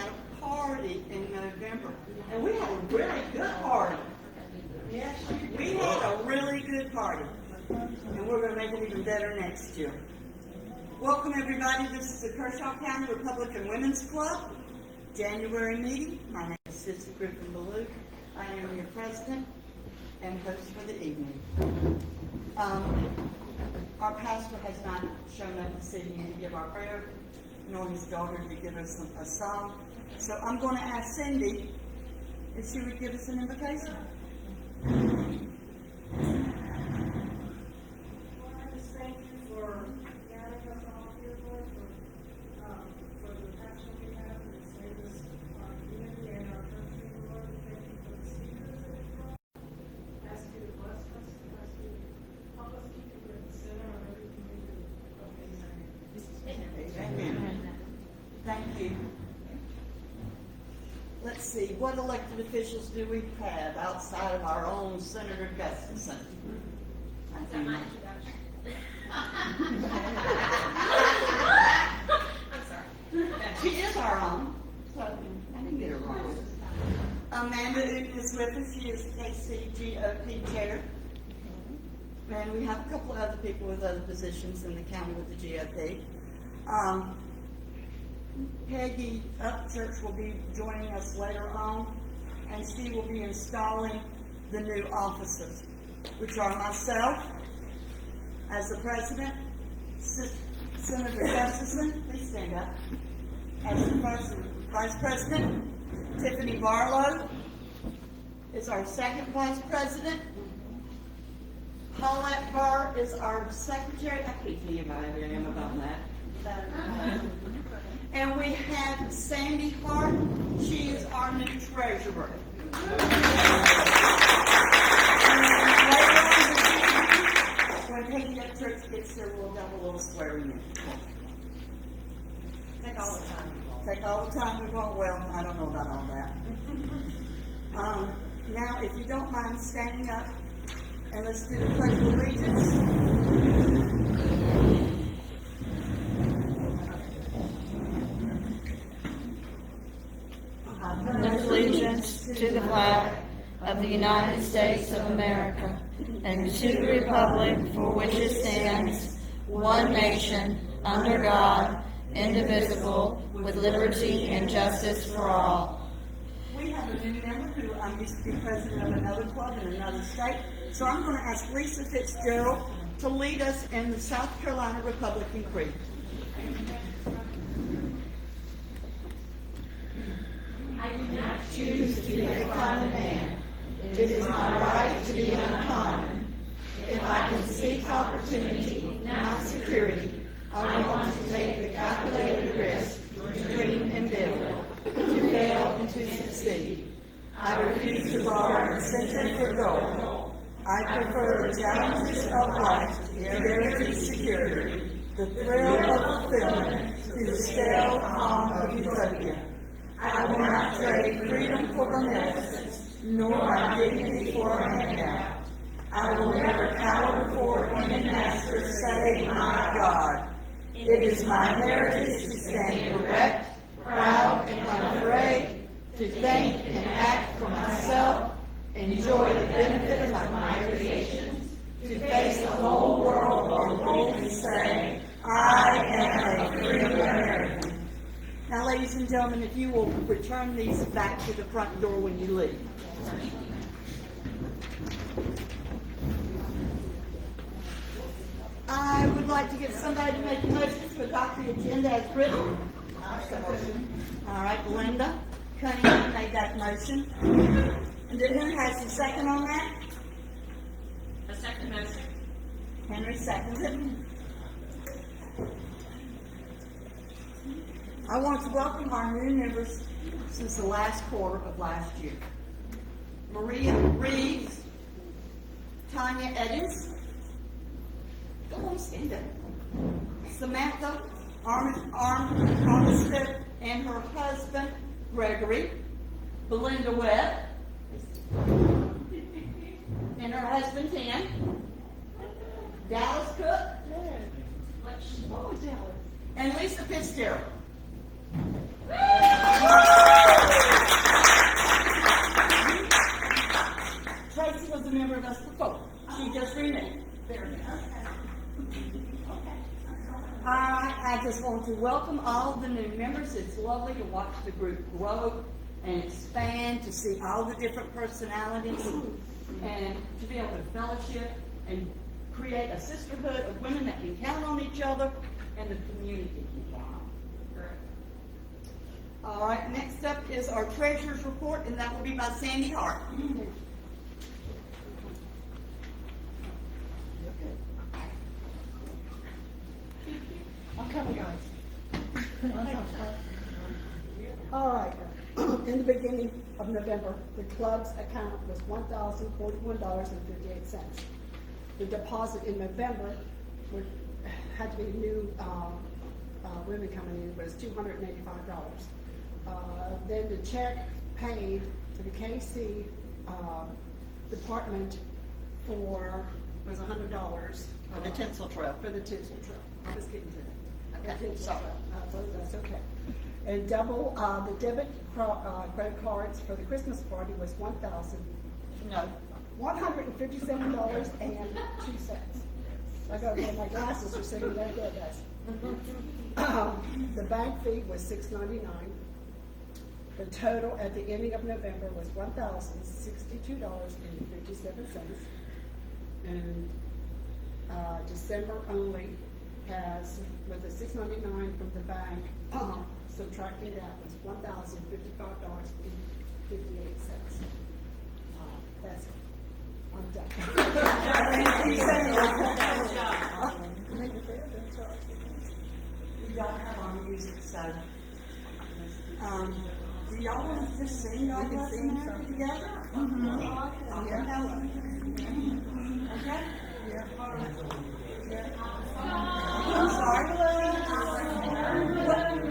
had a party in November, and we had a really good party. Yes, we had a really good party, and we're going to make it even better next year. Welcome, everybody. This is the Kershaw County Republican Women's Club January meeting. My name is Sister Griffin Ballou. I am your president and host for the evening. Our pastor has not shown up this evening to give our prayer, nor his daughter to give us a song. So I'm going to ask Cindy if she would give us an invocation. I just thank you for gathering us all here, Lord, for the passion we have and save us our community and our country, Lord. Thank you for the speakers that have brought. Ask you to bless us, ask you to help us keep you at the center of everything we do. Amen. Thank you. Let's see, what elected officials do we have outside of our own Senator Gustafson? That's my introduction. I'm sorry. She is our own, so I didn't get it wrong. Amanda Ute is with us. She is KCGOP chair. And we have a couple of other people with other positions in the county with the GOP. Peggy Upchurch will be joining us later on, and she will be installing the new officers, which are myself as the president, Senator Gustafson, please stand up, as the vice president, Tiffany Barlow is our second vice president, Paulette Barr is our secretary. I can't tell you about that. And we have Sandy Hart. She is our new treasurer. When Peggy Upchurch gets here, we'll have a little swearing in. Take all the time. Take all the time we want. Well, I don't know about all that. Now, if you don't mind standing up, and let's do the Pledge of Allegiance. Allegiance to the flag of the United States of America and to the republic for which it stands, one nation, under God, indivisible, with liberty and justice for all. We have a new member who used to be president of another club in another state, so I'm going to ask Lisa Fitzgerald to lead us in the South Carolina Republican Creed. I do not choose to be a common man. It is my right to be uncommon. If I can seek opportunity, not security, I want to take the calculated risk to dream and build, to fail and to succeed. I refuse to borrow incentive for gold. I prefer the challenges of life, the guaranteed security, the thrill of fulfillment, to the stale calm of utopia. I will not trade freedom for beneficence, nor my dignity for a handout. I will never cower before any master save my God. It is my heritage to stand erect, proud, and unafraid, to think and act for myself, enjoy the benefits of my creations, to face the whole world and boldly say, I am a free American. Now, ladies and gentlemen, if you will return these back to the front door when you leave. I would like to get somebody to make a motion to adopt the agenda as written. All right, Linda Cunningham made that motion. And then who has the second on that? A second motion. Henry seconds it. I want to welcome our new members since the last quarter of last year. Maria Reeves, Tanya Edens, go on, stand up. Samantha Armistead and her husband, Gregory, Belinda Webb, and her husband, Tim, Dallas Cook, and Lisa Fitzgerald. want to welcome all the new members. It's lovely to watch the group grow and expand, to see all the different personalities, and to be able to fellowship and create a sisterhood of women that can count on each other and the community can count on. Correct. All right, next up is our treasurer's report, and that will be by Sandy Hart. I'm coming, guys. All right. In the beginning of November, the club's account was $1,041.58. The deposit in November had to be new women coming in was $285. Then the check paid to the KC department was $100 For the tinsel trail. for the tinsel trail. I was getting to that. Okay, The tinsel sorry. trail. That's okay. And double the debit credit cards for the Christmas party was No. $157.02. I got to get my glasses for saying that good, guys. The bank fee was $6.99. The total at the ending of November was $1,062.57. And December only has, with the $6.99 from the bank, subtracting that was $1,055.58. That's it. I'm done. We don't have our music, so. Do y'all want to just sing God Bless America together? Okay? I'm sorry.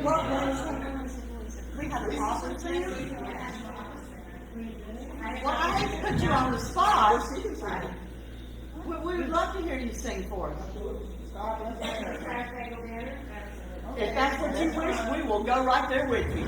What was it? We have an opera singer? Well, I hate to put you on the spot. We would love to hear you sing for us. If that's what you wish, we will go right there with you.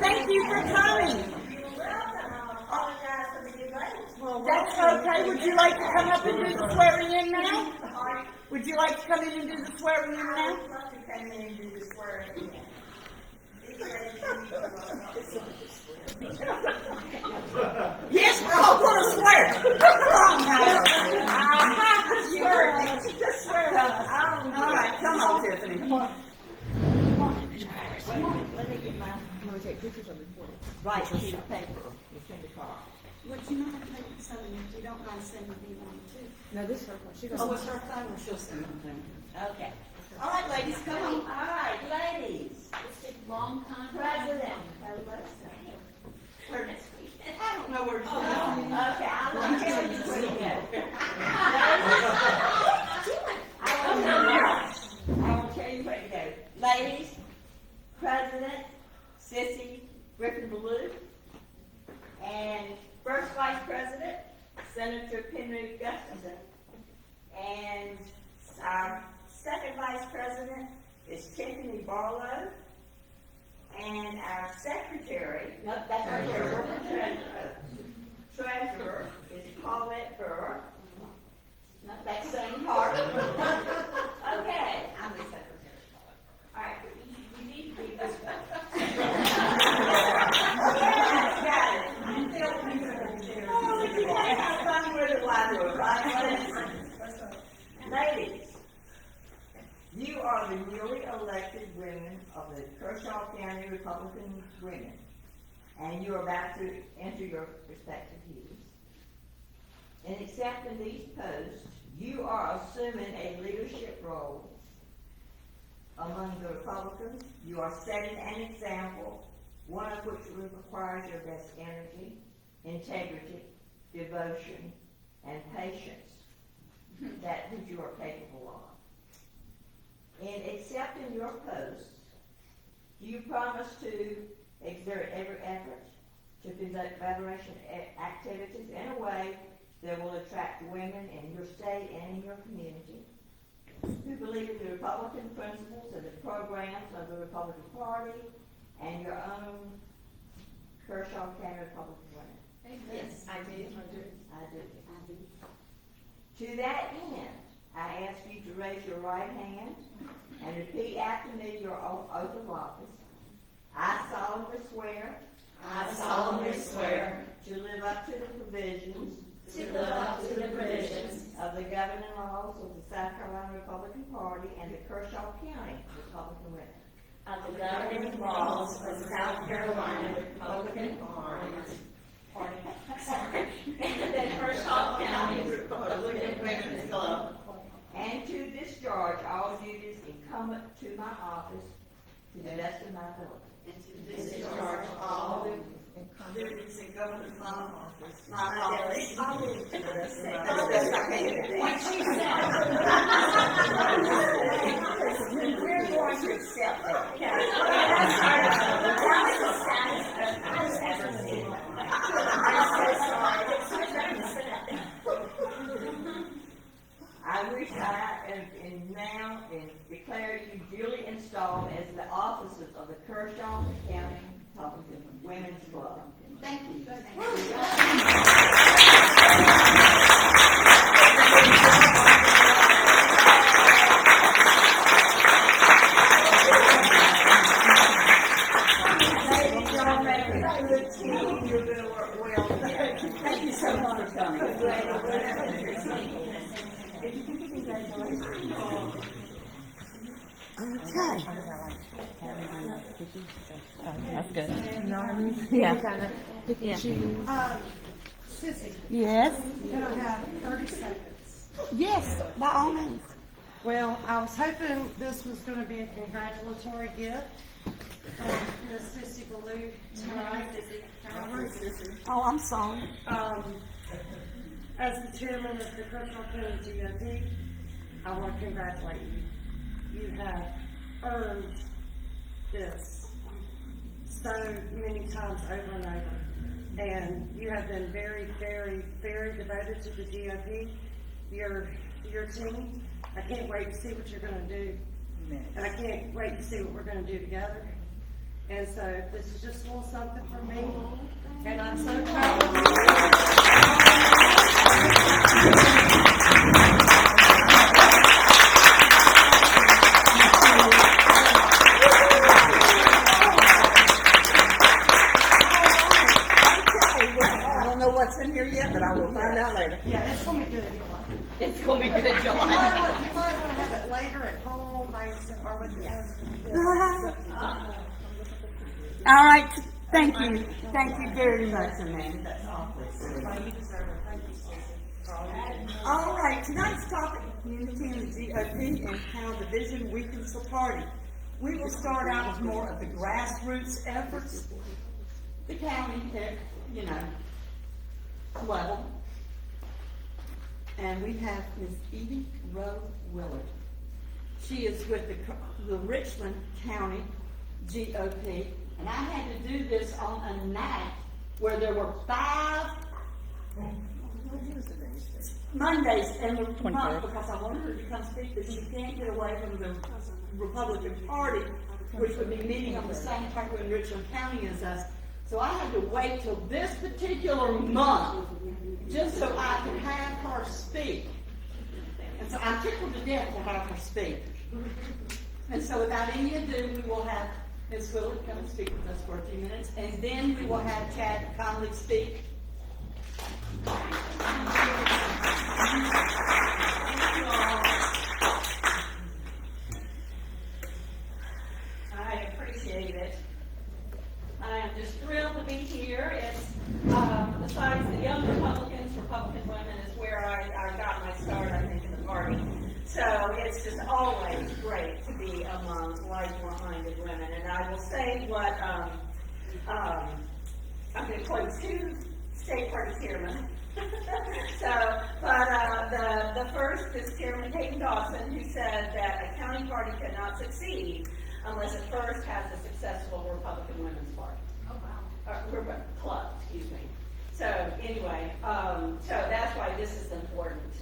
Thank you for coming. That's okay. Would you like to come up and do the swearing in now? Would you like to come in and do the swearing in now? Yes, we're all going to swear. Come on now. Just swear. All right, come on, Tiffany. Let me get my. Right, sheet of paper. Would you not take something if you don't mind sending me one too? No, this is her phone. She goes, Oh, it's her phone, or she'll send them to me. Okay. All right, ladies, come on. All right, ladies. It's a long time. President. Or next week. I don't know where to go. Okay, I'm gonna tell you where to go. I will tell you where to go. Ladies, President Sissy Griffin Ballou, and First Vice President Senator Penry Gustafson, and our Second Vice President is Tiffany Barlow, and our Secretary, that's our Treasurer is Paulette Burr. Not that same part. Okay. I'm the secretary. All right, you need to be this way. Have fun with the water, right? Ladies, you are the newly elected women of the Kershaw County Republican Women, and you are about to enter your respective views. In accepting these posts, you are assuming a leadership role among the Republicans. You are setting an example, one of which requires your best energy, integrity, devotion, and patience, that which you are capable of. In accepting your posts, do you promise to exert every effort to conduct federation activities in a way that will attract women in your state and in your community who believe in the Republican principles and the programs of the Republican Party and your own Kershaw County Republican women? Yes, I do. I do. To that end, I ask you to raise your right hand and repeat after me your oath of office. I solemnly swear. I solemnly swear to live up to the provisions to live up to the provisions of the governing laws of the South Carolina Republican Party and the Kershaw County Republican Women. of the governing laws of the South Carolina Republican Party. And the Kershaw County Republican Women's Club. And to discharge all duties incumbent to my office to the best of my ability. And to discharge all duties incumbent in my office. My office. I'll leave it to the rest of my what she said. We're going to accept that. That was the saddest I've ever seen. I'm so sorry. I wish I and now declare you duly installed as the officers of the Kershaw County Republican Women's Club. Thank you. Ladies, y'all make a good team. You're going to work well together. Thank you so much for coming. That's good. Sissy, Yes. can I have 30 seconds? Yes, by all means. Well, I was hoping this was gonna be a congratulatory gift from Miss Sissy Ballou tonight. Oh, I'm sorry. As the chairman of the Kershaw County GOP, I want to congratulate you. You have earned this so many times over and over. And you have been very, very, very devoted to the GOP. Your team, I can't wait to see what you're gonna do. And I can't wait to see what we're gonna do together. And so this is just a little something from me. And I'm so proud of you. I don't know what's in here yet, but I will find out later. Yeah, it's gonna be good. It's going to be good, You July. might want to have it later at home, or with the husband. All right, thank you. Thank you very much, Amanda. Well, you deserve it. Thank you, Susan. All right, tonight's topic, community and the GOP and how division weakens the party. We will start out with more of the grassroots efforts. The county pick, level. And we have Ms. Edie Rowe Willard. She is with the Richland County GOP, and I had to do this on a night where there were 5 Mondays in the month, because I wanted her to come speak, but she can't get away from the Republican Party, which would be meeting on the same party in Richland County as us. So I had to wait till this particular month just so I could have her speak. And so I'm tickled to death to have her speak. And so without any ado, we will have Ms. Willard come and speak with us for a few minutes, and then we will have Chad Conley speak. I appreciate it. I am just thrilled to be here. It's, besides the Young Republicans, Republican Women is where I got my start, I think, in the party. So it's just always great to be among like-minded women. And I will say what, I'm going to quote 2 state party chairmen. The first is Chairman Peyton Dawson, who said that a county party cannot succeed unless it first has a successful Republican Women's Party. Oh, wow. Club, excuse me. So anyway, so that's why this is important,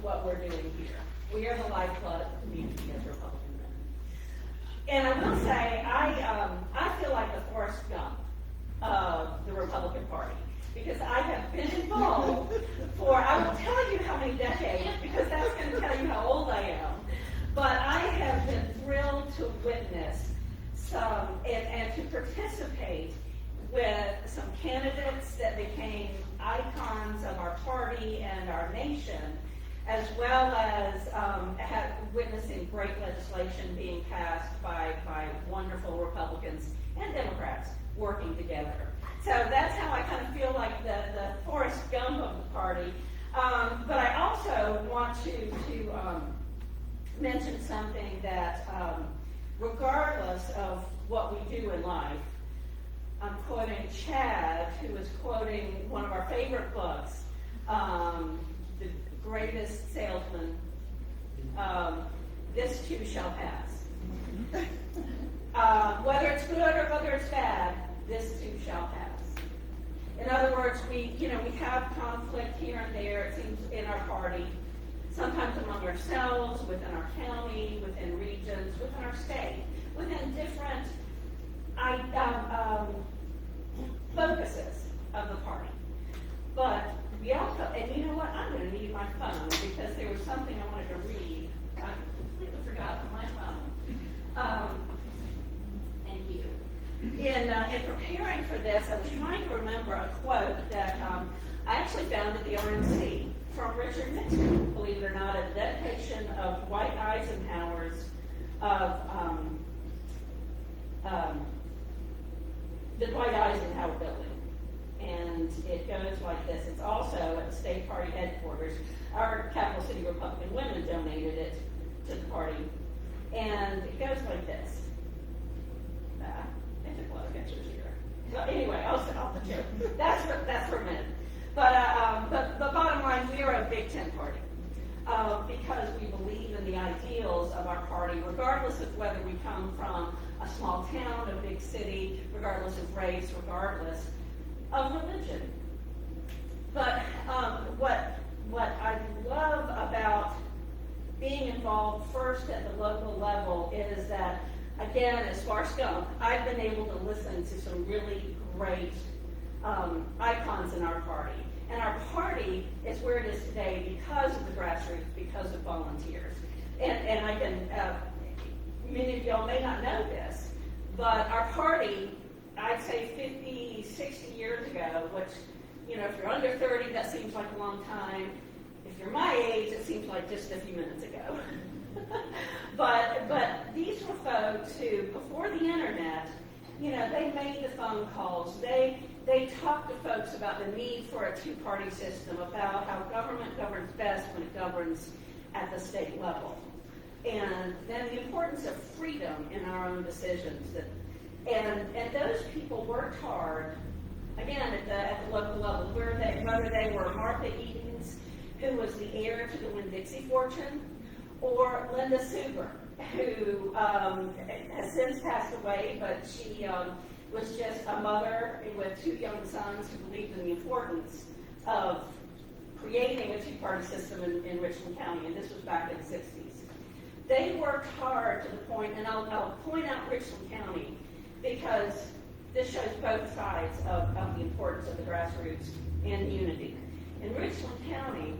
what we're doing here. We are the lifeblood of the community as Republican women. And I will say, I feel like the Forrest Gump of the Republican Party, because I have been involved for, I will tell you how many decades, because that's going to tell you how old I am. But I have been thrilled to witness some, and to participate with some candidates that became icons of our party and our nation, as well as witnessing great legislation being passed by wonderful Republicans and Democrats working together. So that's how I kind of feel like the Forrest Gump of the party. But I also want to mention something that regardless of what we do in life, I'm quoting Chad, who is quoting one of our favorite books, The Greatest Salesman, This Too Shall Pass. Whether it's good or whether it's bad, this too shall pass. In other words, we have conflict here and there, it seems, in our party, sometimes among ourselves, within our county, within regions, within our state, within different focuses of the party. But we also, and you know what, I'm going to need my phone because there was something I wanted to read. I completely forgot on my phone. Thank you. In preparing for this, I was trying to remember a quote that I actually found at the RNC from Richard Nixon, believe it or not, a dedication of Dwight Eisenhower's the Dwight Eisenhower building. And it goes like this. It's also at the state party headquarters. Our Capital City Republican Women donated it to the party. And it goes like this. I took a lot of pictures here. Well, anyway, I'll the joke. That's for men. But the bottom line, we are a Big Ten party. Because we believe in the ideals of our party, regardless of whether we come from a small town, a big city, regardless of race, regardless of religion. But what I love about being involved first at the local level is that, again, as Forrest Gump, I've been able to listen to some really great icons in our party. And our party is where it is today because of the grassroots, because of volunteers. And I can, many of y'all may not know this, but our party, I'd say 50, 60 years ago, which, if you're under 30, that seems like a long time. If you're my age, it seems like just a few minutes ago. but these were folks who, before the internet, you know, they made the phone calls, they talked to folks about the need for a two-party system, about how government governs best when it governs at the state level. And then the importance of freedom in our own decisions. And those people worked hard, again, at the local level, whether they were Martha Edens, who was the heir to the Winn-Dixie fortune, or Linda Suber, who has since passed away, but she was just a mother with two young sons who believed in the importance of creating a two-party system in Richland County, and this was back in the 60s. They worked hard to the point, and I'll point out Richland County, because this shows both sides of the importance of the grassroots and unity. In Richland County,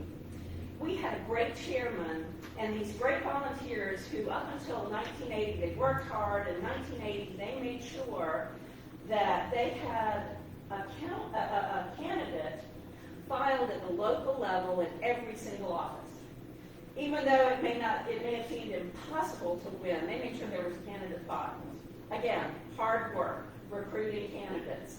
we had a great chairman and these great volunteers who, up until 1980, they worked hard. In 1980, they made sure that they had a candidate filed at the local level in every single office. Even though it may have seemed impossible to win, they made sure there was a candidate filed. Again, hard work, recruiting candidates,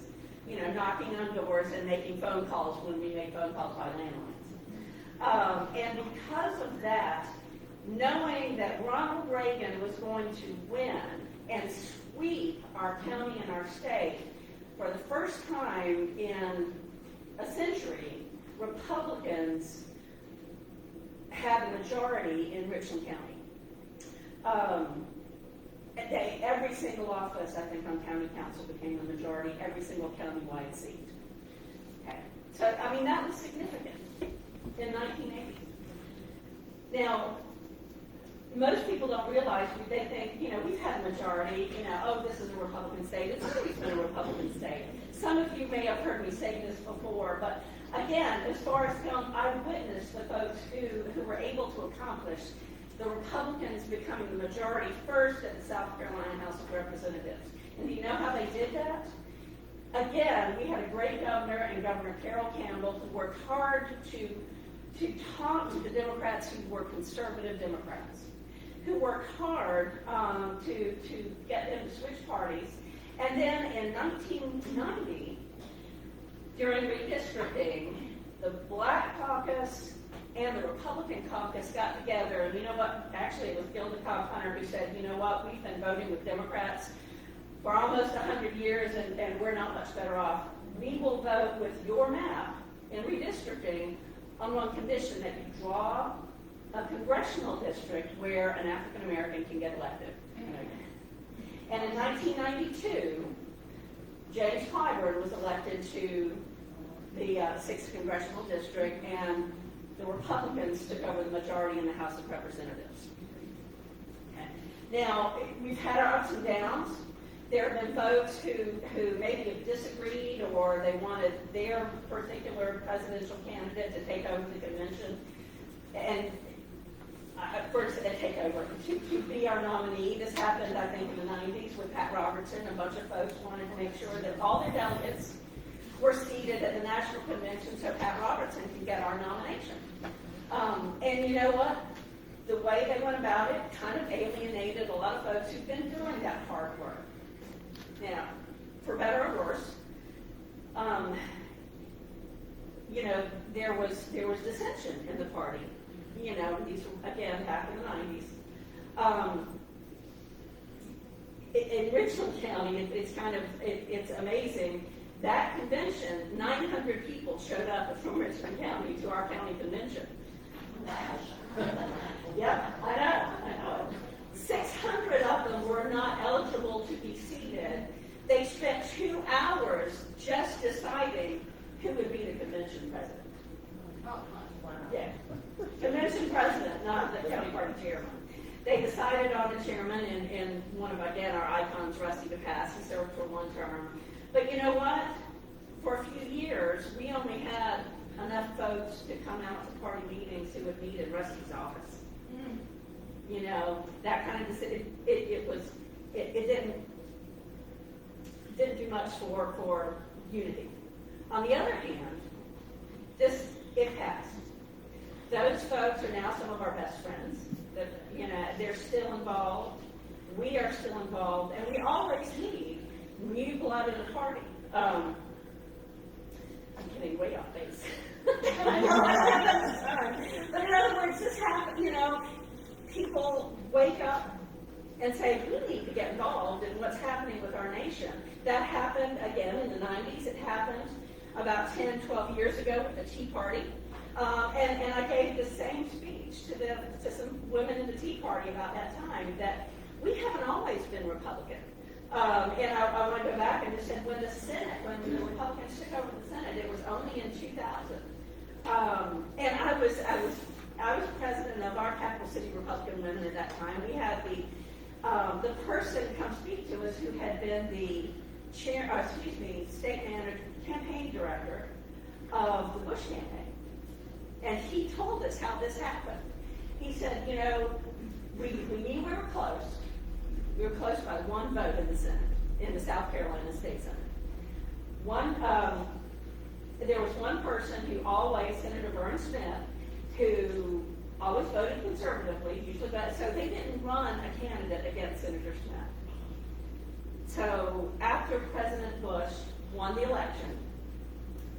you know, knocking on doors and making phone calls when we made phone calls by landlines. And because of that, knowing that Ronald Reagan was going to win and sweep our county and our state, for the first time in a century, Republicans had a majority in Richland County. Every single office, I think, on county council became a majority, every single county-wide seat. Okay. So, I mean, that was significant in 1980. Now, most people don't realize, they think, you know, we've had a majority, you know, oh, this is a Republican state. It's always been a Republican state. Some of you may have heard me say this before, but again, as far as film, I witnessed the folks who were able to accomplish the Republicans becoming the majority first at the South Carolina House of Representatives. And do you know how they did that? Again, we had a great governor and Governor Carroll Campbell who worked hard to talk to the Democrats who were conservative Democrats, who worked hard to get them to switch parties. And then in 1990, during redistricting, the Black Caucus and the Republican caucus got together, and you know what? Actually, it was Gilda Cobb Hunter who said, you know what? We've been voting with Democrats for almost 100 years, and we're not much better off. We will vote with your map in redistricting on one condition, that you draw a congressional district where an African American can get elected. And in 1992, James Clyburn was elected to the 6th Congressional District, and the Republicans took over the majority in the House of Representatives. Okay. Now, we've had our ups and downs. There have been folks who maybe have disagreed, or they wanted their particular presidential candidate to take over the convention, and first to take over, to be our nominee. This happened, I think, in the 90s with Pat Robertson. A bunch of folks wanted to make sure that all their delegates were seated at the national convention so Pat Robertson could get our nomination. And you know what? The way they went about it kind of alienated a lot of folks who've been doing that hard work. Now, for better or worse, you know, there was dissension in the party. You know, these again back in the 90s. In Richland County, it's amazing. That convention, 900 people showed up from Richland County to our county convention. Yep, I know. 600 of them were not eligible to be seated. They spent 2 hours just deciding who would be the convention president. Yeah, convention president, not the county party chairman. They decided on the chairman, and one of, again, our icons, Rusty DePass, he served for 1 term. But you know what? For a few years, we only had enough folks to come out to party meetings who would meet in Rusty's office. You know, that kind of, it didn't do much for unity. On the other hand, it passed. Those folks are now some of our best friends. You know, they're still involved. We are still involved, and we always need new blood in the party. I'm getting way off base. But in other words, this happened, people wake up and say, we need to get involved in what's happening with our nation. That happened again in the 90s. It happened about 10, 12 years ago with the Tea Party. And I gave the same speech to some women in the Tea Party about that time, that we haven't always been Republican. And I want to go back and just say, when the Republicans took over the Senate, it was only in 2000. And I was president of our Capital City Republican Women at that time. We had the person come speak to us who had been the state manager, campaign director of the Bush campaign. And he told us how this happened. He said, we knew we were close. We were close by one vote in the Senate, in the South Carolina State Senate. There was one person who always, Senator Vern Smith, who always voted conservatively, usually voted, so they didn't run a candidate against Senator Smith. So after President Bush won the election,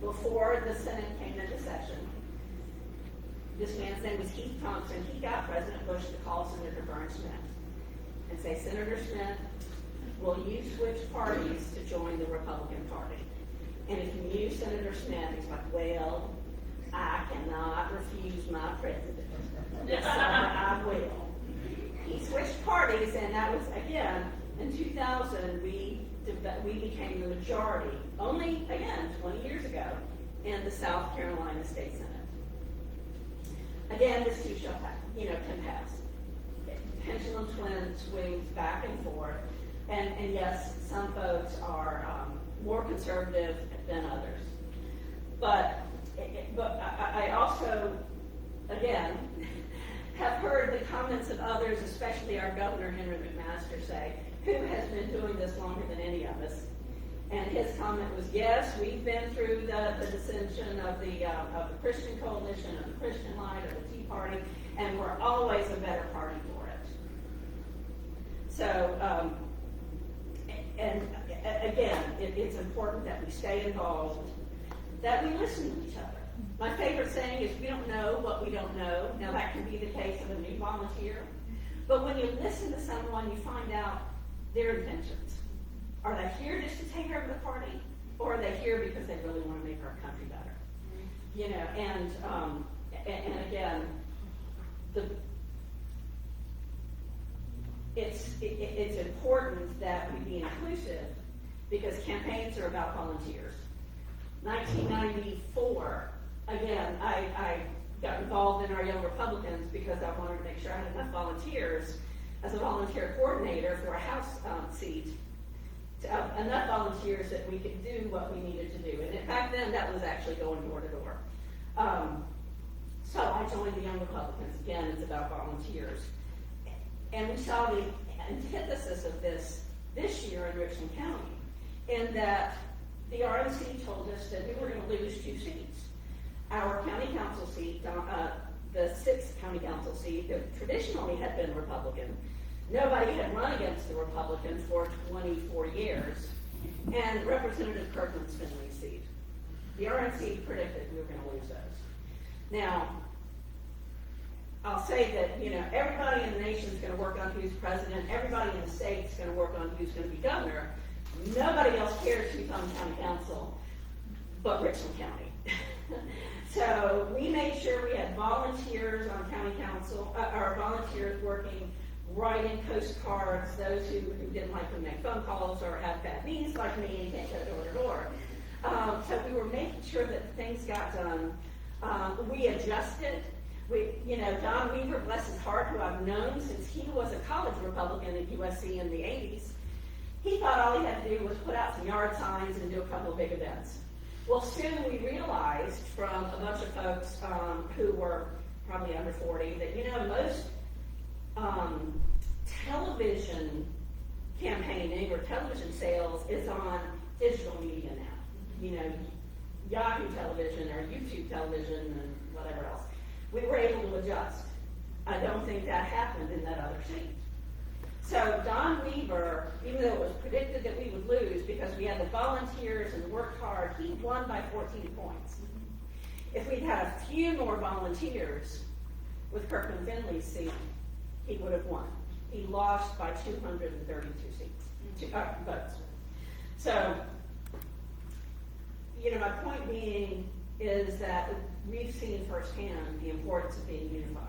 before the Senate came into session, this man's name was Keith Thompson. He got President Bush to call Senator Vern Smith and say, Senator Smith, will you switch parties to join the Republican Party? And if you knew Senator Smith, he's like, well, I cannot refuse my president. So I will. He switched parties, and that was, again, in 2000, we became the majority, only, again, 20 years ago, in the South Carolina State Senate. Again, this too shall pass, can pass. Pendulum swings back and forth, and yes, some folks are more conservative than others. But I also, again, have heard the comments of others, especially our Governor Henry McMaster, say, who has been doing this longer than any of us. And his comment was, yes, we've been through the dissension of the Christian Coalition, of the Christian Light, of the Tea Party, and we're always a better party for it. So, and again, it's important that we stay involved, that we listen to each other. My favorite saying is, we don't know what we don't know. Now, that can be the case of a new volunteer. But when you listen to someone, you find out their intentions. Are they here just to take over the party? Or are they here because they really want to make our country better? And again, it's important that we be inclusive, because campaigns are about volunteers. 1994, again, I got involved in our Young Republicans because I wanted to make sure I had enough volunteers as a volunteer coordinator for a House seat, enough volunteers that we could do what we needed to do. And back then, that was actually going door to door. So I joined the Young Republicans. Again, it's about volunteers. And we saw the antithesis of this year in Richland County, in that the RNC told us that we were going to lose 2 seats. Our county council seat, the 6th county council seat, that traditionally had been Republican. Nobody had run against the Republicans for 24 years. And Representative Kirkland's Finley seat. The RNC predicted we were going to lose those. Now, I'll say that, everybody in the nation is going to work on who's president. Everybody in the state is going to work on who's going to be governor. Nobody else cares who's on county council but Richland County. So we made sure we had volunteers on county council, our volunteers working, writing postcards, those who didn't like to make phone calls or have bad knees like me and can't go door to door. So we were making sure that things got done. We adjusted. Don Weaver, bless his heart, who I've known since he was a college Republican at USC in the 80s, he thought all he had to do was put out some yard signs and do a couple of big events. Well, soon we realized from a bunch of folks who were probably under 40 that, most television campaigning or television sales is on digital media now. Yahoo television or YouTube television and whatever else. We were able to adjust. I don't think that happened in that other seat. So Don Weaver, even though it was predicted that we would lose because we had the volunteers and worked hard, he won by 14 points. If we'd had a few more volunteers with Kirkland Finley's seat, he would have won. He lost by 232 votes. So, my point being is that we've seen firsthand the importance of being unified.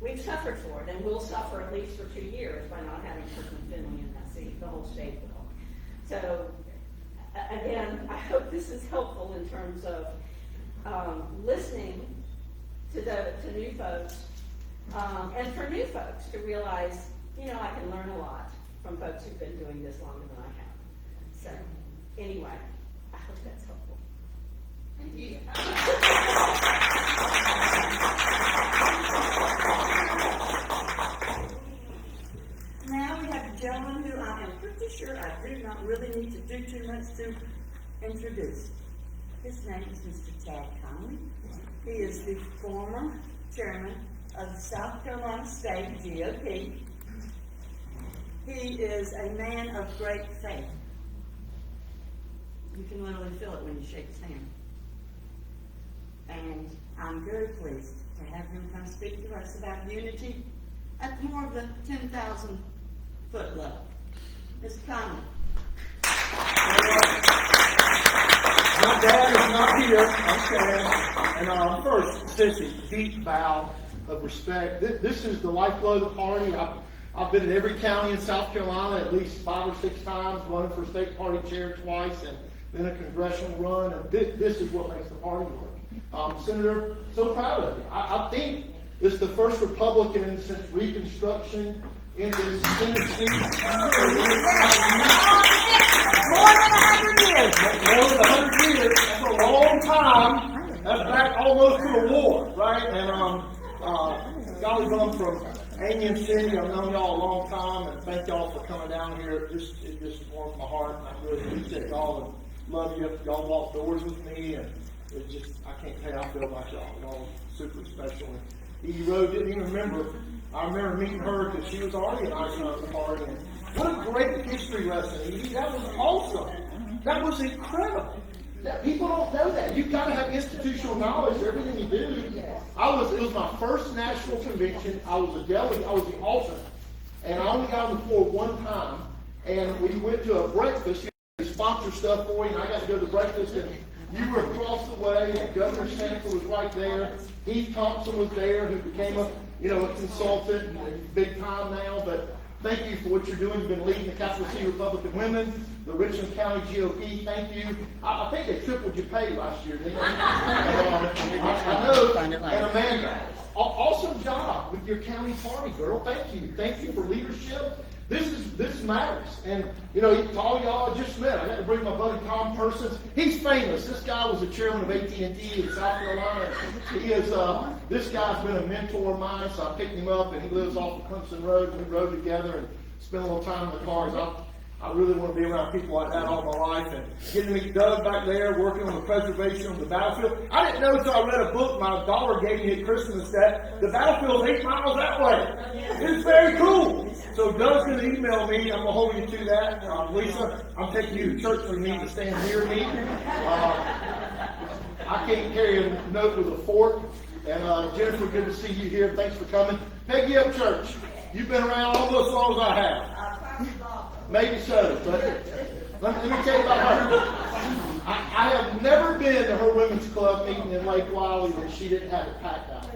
We've suffered for it, and we'll suffer at least for 2 years by not having Kirkland Finley in that seat. The whole state will. So, again, I hope this is helpful in terms of listening to new folks, and for new folks to realize, I can learn a lot from folks who've been doing this longer than I have. So, anyway, I hope that's helpful. Thank you. Now we have a gentleman who I am pretty sure I do not really need to do too much to introduce. His name is Mr. Chad Conley. He is the former chairman of South Carolina State GOP. He is a man of great faith. You can literally feel it when you shake his hand. And I'm very pleased to have him come speak to us about unity at more of the 10,000 foot level. Mr. Conley. My dad is not here, I'm sad. And first, Sissy, deep bow of respect. This is the lifeblood of the party. I've been in every county in South Carolina at least 5 or 6 times, running for state party chair twice, and then a congressional run. And this is what makes the party work. Senator, so proud of you. I think it's the first Republican since Reconstruction in this Senate seat. More than 100 years. More than 100 years. That's a long time. That's back almost to the war, right? And golly bum from Amy and Cindy, I've known y'all a long time, and thank y'all for coming down here. It just warms my heart, and I really appreciate y'all and love you. Y'all walked doors with me, and it just, I can't tell you how I feel about y'all. Y'all super special. And Edie Rowe didn't even remember. I remember meeting her because she was already an icon of the party. And what a great history lesson, Edie. That was awesome. That was incredible. People don't know that. You've got to have institutional knowledge for everything you do. It was my first national convention. I was a delegate. I was the alternate. And I only got on the floor one time. And we went to a breakfast. They sponsor stuff for you, and I got to go to the breakfast. And you were across the way, and Governor Sanford was right there. Heath Thompson was there, who became a consultant, and big time now. But thank you for what you're doing. You've been leading the Capital City Republican Women, the Richland County GOP. Thank you. I think they tripled your pay last year, didn't they? I know. And Amanda, awesome job with your county party, girl. Thank you. Thank you for leadership. This matters. And, to all y'all I just met, I got to bring my buddy Tom Persons. He's famous. This guy was the chairman of AT&T in South Carolina. He is, this guy's been a mentor of mine, so I picked him up, and he lives off of Clemson Road, and we rode together and spent a little time in the cars. I really want to be around people like that all my life. And getting to meet Doug back there, working on the preservation of the battlefield. I didn't know until I read a book my daughter gave me at Christmas that the battlefield's 8 miles that way. It's very cool. So Doug's going to email me. I'm going to hold you to that. Lisa, I'm taking you to church with me to stand near me. I can't carry a note with a fork. And Jennifer, good to see you here. Thanks for coming. Peggy Upchurch, you've been around almost as long as I have. Maybe so, but let me tell you about her. I have never been to her women's club meeting in Lake Wiley when she didn't have it packed out.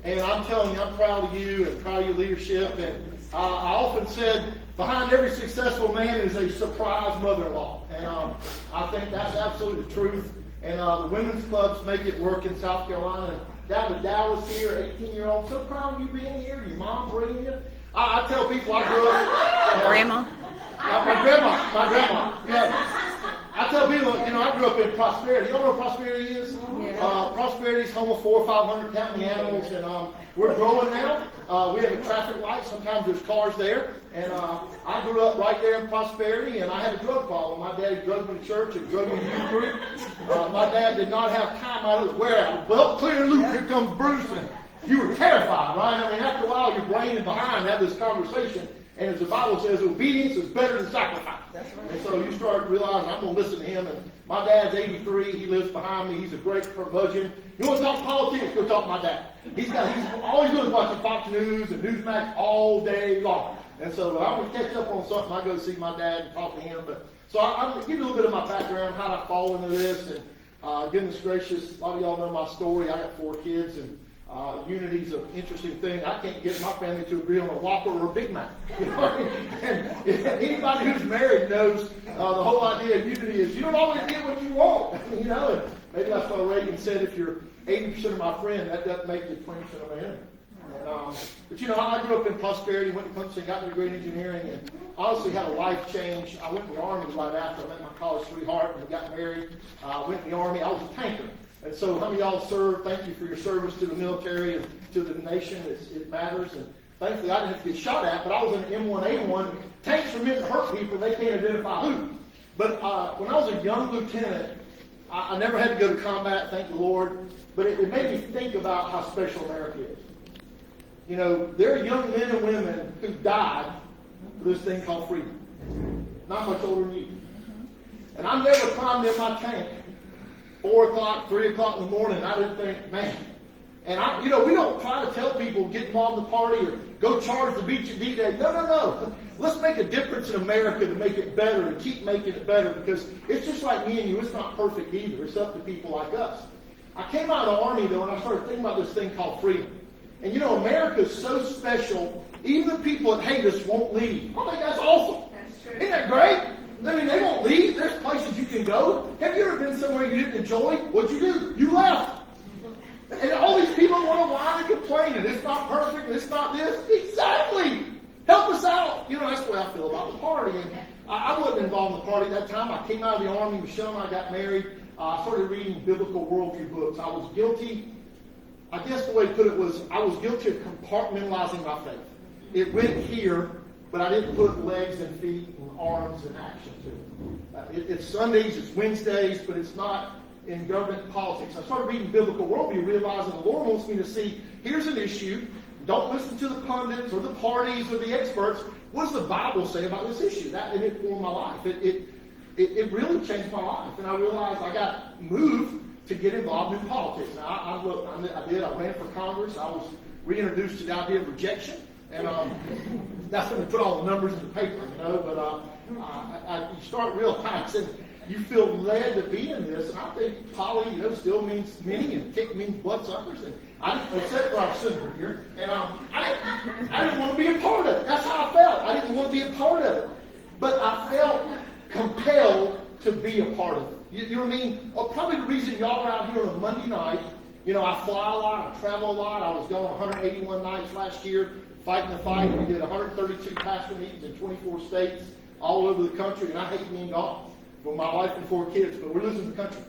And I'm telling you, I'm proud of you and proud of your leadership. And I often said, behind every successful man is a surprise mother-in-law. And I think that's absolutely the truth. And the women's clubs make it work in South Carolina. Down to Dallas here, 18-year-old. So proud of you being here. Your mom bringing you. I tell people I grew up. Grandma? My grandma. Yeah. I tell people, I grew up in Prosperity. You know what Prosperity is? Prosperity is home of 400 or 500 county animals, and we're growing now. We have a traffic light. Sometimes there's cars there. And I grew up right there in Prosperity, and I had a drug problem. My daddy drugged me to church and drugged me to youth group. My dad did not have time out of his warehouse. Well, clear loop, here comes Bruce. And you were terrified, right? I mean, after a while, your brain is behind have this conversation. And as the Bible says, obedience is better than sacrifice. And so you start realizing, I'm going to listen to him. And my dad's 83. He lives behind me. He's a great curmudgeon. You want to talk politics? Go talk to my dad. He's all he's doing is watching Fox News and Newsmax all day long. And so I want to catch up on something. I go see my dad and talk to him. But so I'm going to give you a little bit of my background, how I fall into this. And goodness gracious, a lot of y'all know my story. I got 4 kids, and unity's an interesting thing. I can't get my family to agree on a Whopper or a Big Mac. You know? And anybody who's married knows the whole idea of unity is you don't always get what you want. You know, and maybe that's why Reagan said, if you're 80% of my friend, that doesn't make you 20% of my enemy. But you know, I grew up in prosperity, went to Clemson, got my degree in engineering, and honestly had a life change. I went in the Army right after. I met my college sweetheart and we got married. Went in the Army. I was a tanker. And so how many of y'all served? Thank you for your service to the military and to the nation. It matters. And thankfully I didn't have to get shot at, but I was in an M1A1. Tanks are meant to hurt people. They can't identify who. But when I was a young lieutenant, I never had to go to combat, thank the Lord. But it made me think about how special America is. You know, there are young men and women who died for this thing called freedom. Not much older than you. And I never climbed in my tank 4 o'clock, 3 o'clock in the morning. I didn't think, man. And we don't try to tell people get involved in the party or go charge the beach at D-Day. No. Let's make a difference in America to make it better and keep making it better, because it's just like me and you. It's not perfect either. It's up to people like us. I came out of the Army, though, and I started thinking about this thing called freedom. And you know, America is so special, even the people that hate us won't leave. I think that's awesome. That's true. Isn't that great? I mean, they won't leave. There's places you can go. Have you ever been somewhere you didn't enjoy? What'd you do? You left. And all these people want to whine and complain, and it's not perfect, and it's not this. Exactly. Help us out. You know, that's the way I feel about the party. And I wasn't involved in the party at that time. I came out of the Army. Michelle and I got married. I started reading biblical worldview books. I was guilty. I guess the way to put it was I was guilty of compartmentalizing my faith. It went here, but I didn't put legs and feet and arms and action to it. It's Sundays, it's Wednesdays, but it's not in government and politics. I started reading biblical worldview, realizing the Lord wants me to see, here's an issue. Don't listen to the pundits or the parties or the experts. What does the Bible say about this issue? That and it formed my life. It really changed my life. And I realized I got moved to get involved in politics. Now, I ran for Congress. I was reintroduced to the idea of rejection. And that's when they put all the numbers in the paper, you know. But you start realizing you feel led to be in this. And I think poly, you know, still means many, and kick means blood suckers. And I didn't, except for our senator here. And I didn't want to be a part of it. That's how I felt. I didn't want to be a part of it. But I felt compelled to be a part of it. You know what I mean? Well, probably the reason y'all are out here on a Monday night, you know, I fly a lot, I travel a lot. I was gone 181 nights last year, fighting the fight. We did 132 pastor meetings in 24 states, all over the country, and I hate being gone with my wife and 4 kids, but we're losing the country.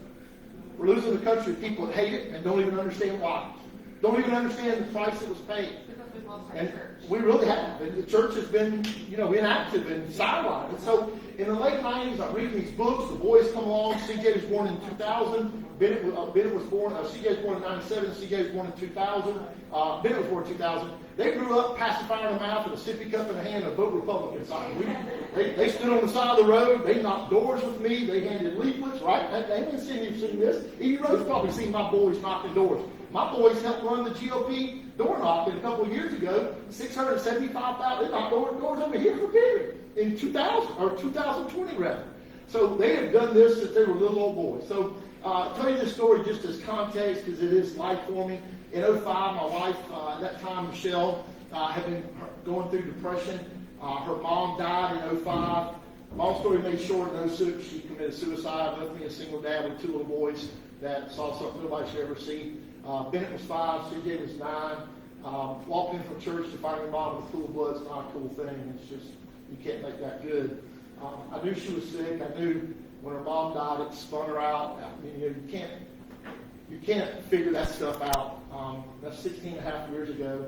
We're losing the country of people that hate it and don't even understand why. Don't even understand the price that was paid. And we really have. And the church has been, you know, inactive and sidelined. And so in the late 90s, I'm reading these books. The boys come along. CJ was born in 2000. Bennett was born, CJ was born in 97. CJ was born in 2000. Bennett was born in 2000. They grew up pacifier in the mouth and a sippy cup in the hand and vote Republican side. They stood on the side of the road. They knocked doors with me. They handed leaflets, right? They haven't seen this. Edie Rose probably seen my boys knocking doors. My boys helped run the GOP door knocking a couple of years ago. 675,000. They knocked doors over here for Gary in 2000 or 2020 rather. So they have done this since they were little old boys. So I'll tell you this story just as context because it is life-forming. In 2005, my wife, at that time, Michelle, had been going through depression. Her mom died in 2005. Long story made short, she committed suicide, left me a single dad with 2 little boys that saw something nobody should ever see. Bennett was 5, CJ was 9. Walked in from church to find her mom with pool of blood. It's not a cool thing. It's just, you can't make that good. I knew she was sick. I knew when her mom died, it spun her out. I mean, you can't figure that stuff out. That's 16 and a half years ago.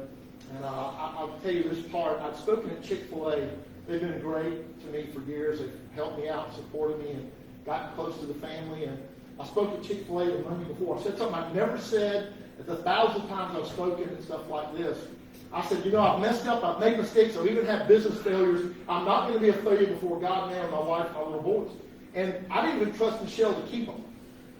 And I'll tell you this part. I've spoken at Chick-fil-A. They've been great to me for years. They've helped me out, supported me, and gotten close to the family. And I spoke at Chick-fil-A the Monday before. I said something I've never said. The 1,000 times I've spoken and stuff like this. I said, you know, I've messed up, I've made mistakes, I've even had business failures. I'm not going to be a failure before God, man, my wife, my little boys. And I didn't even trust Michelle to keep them.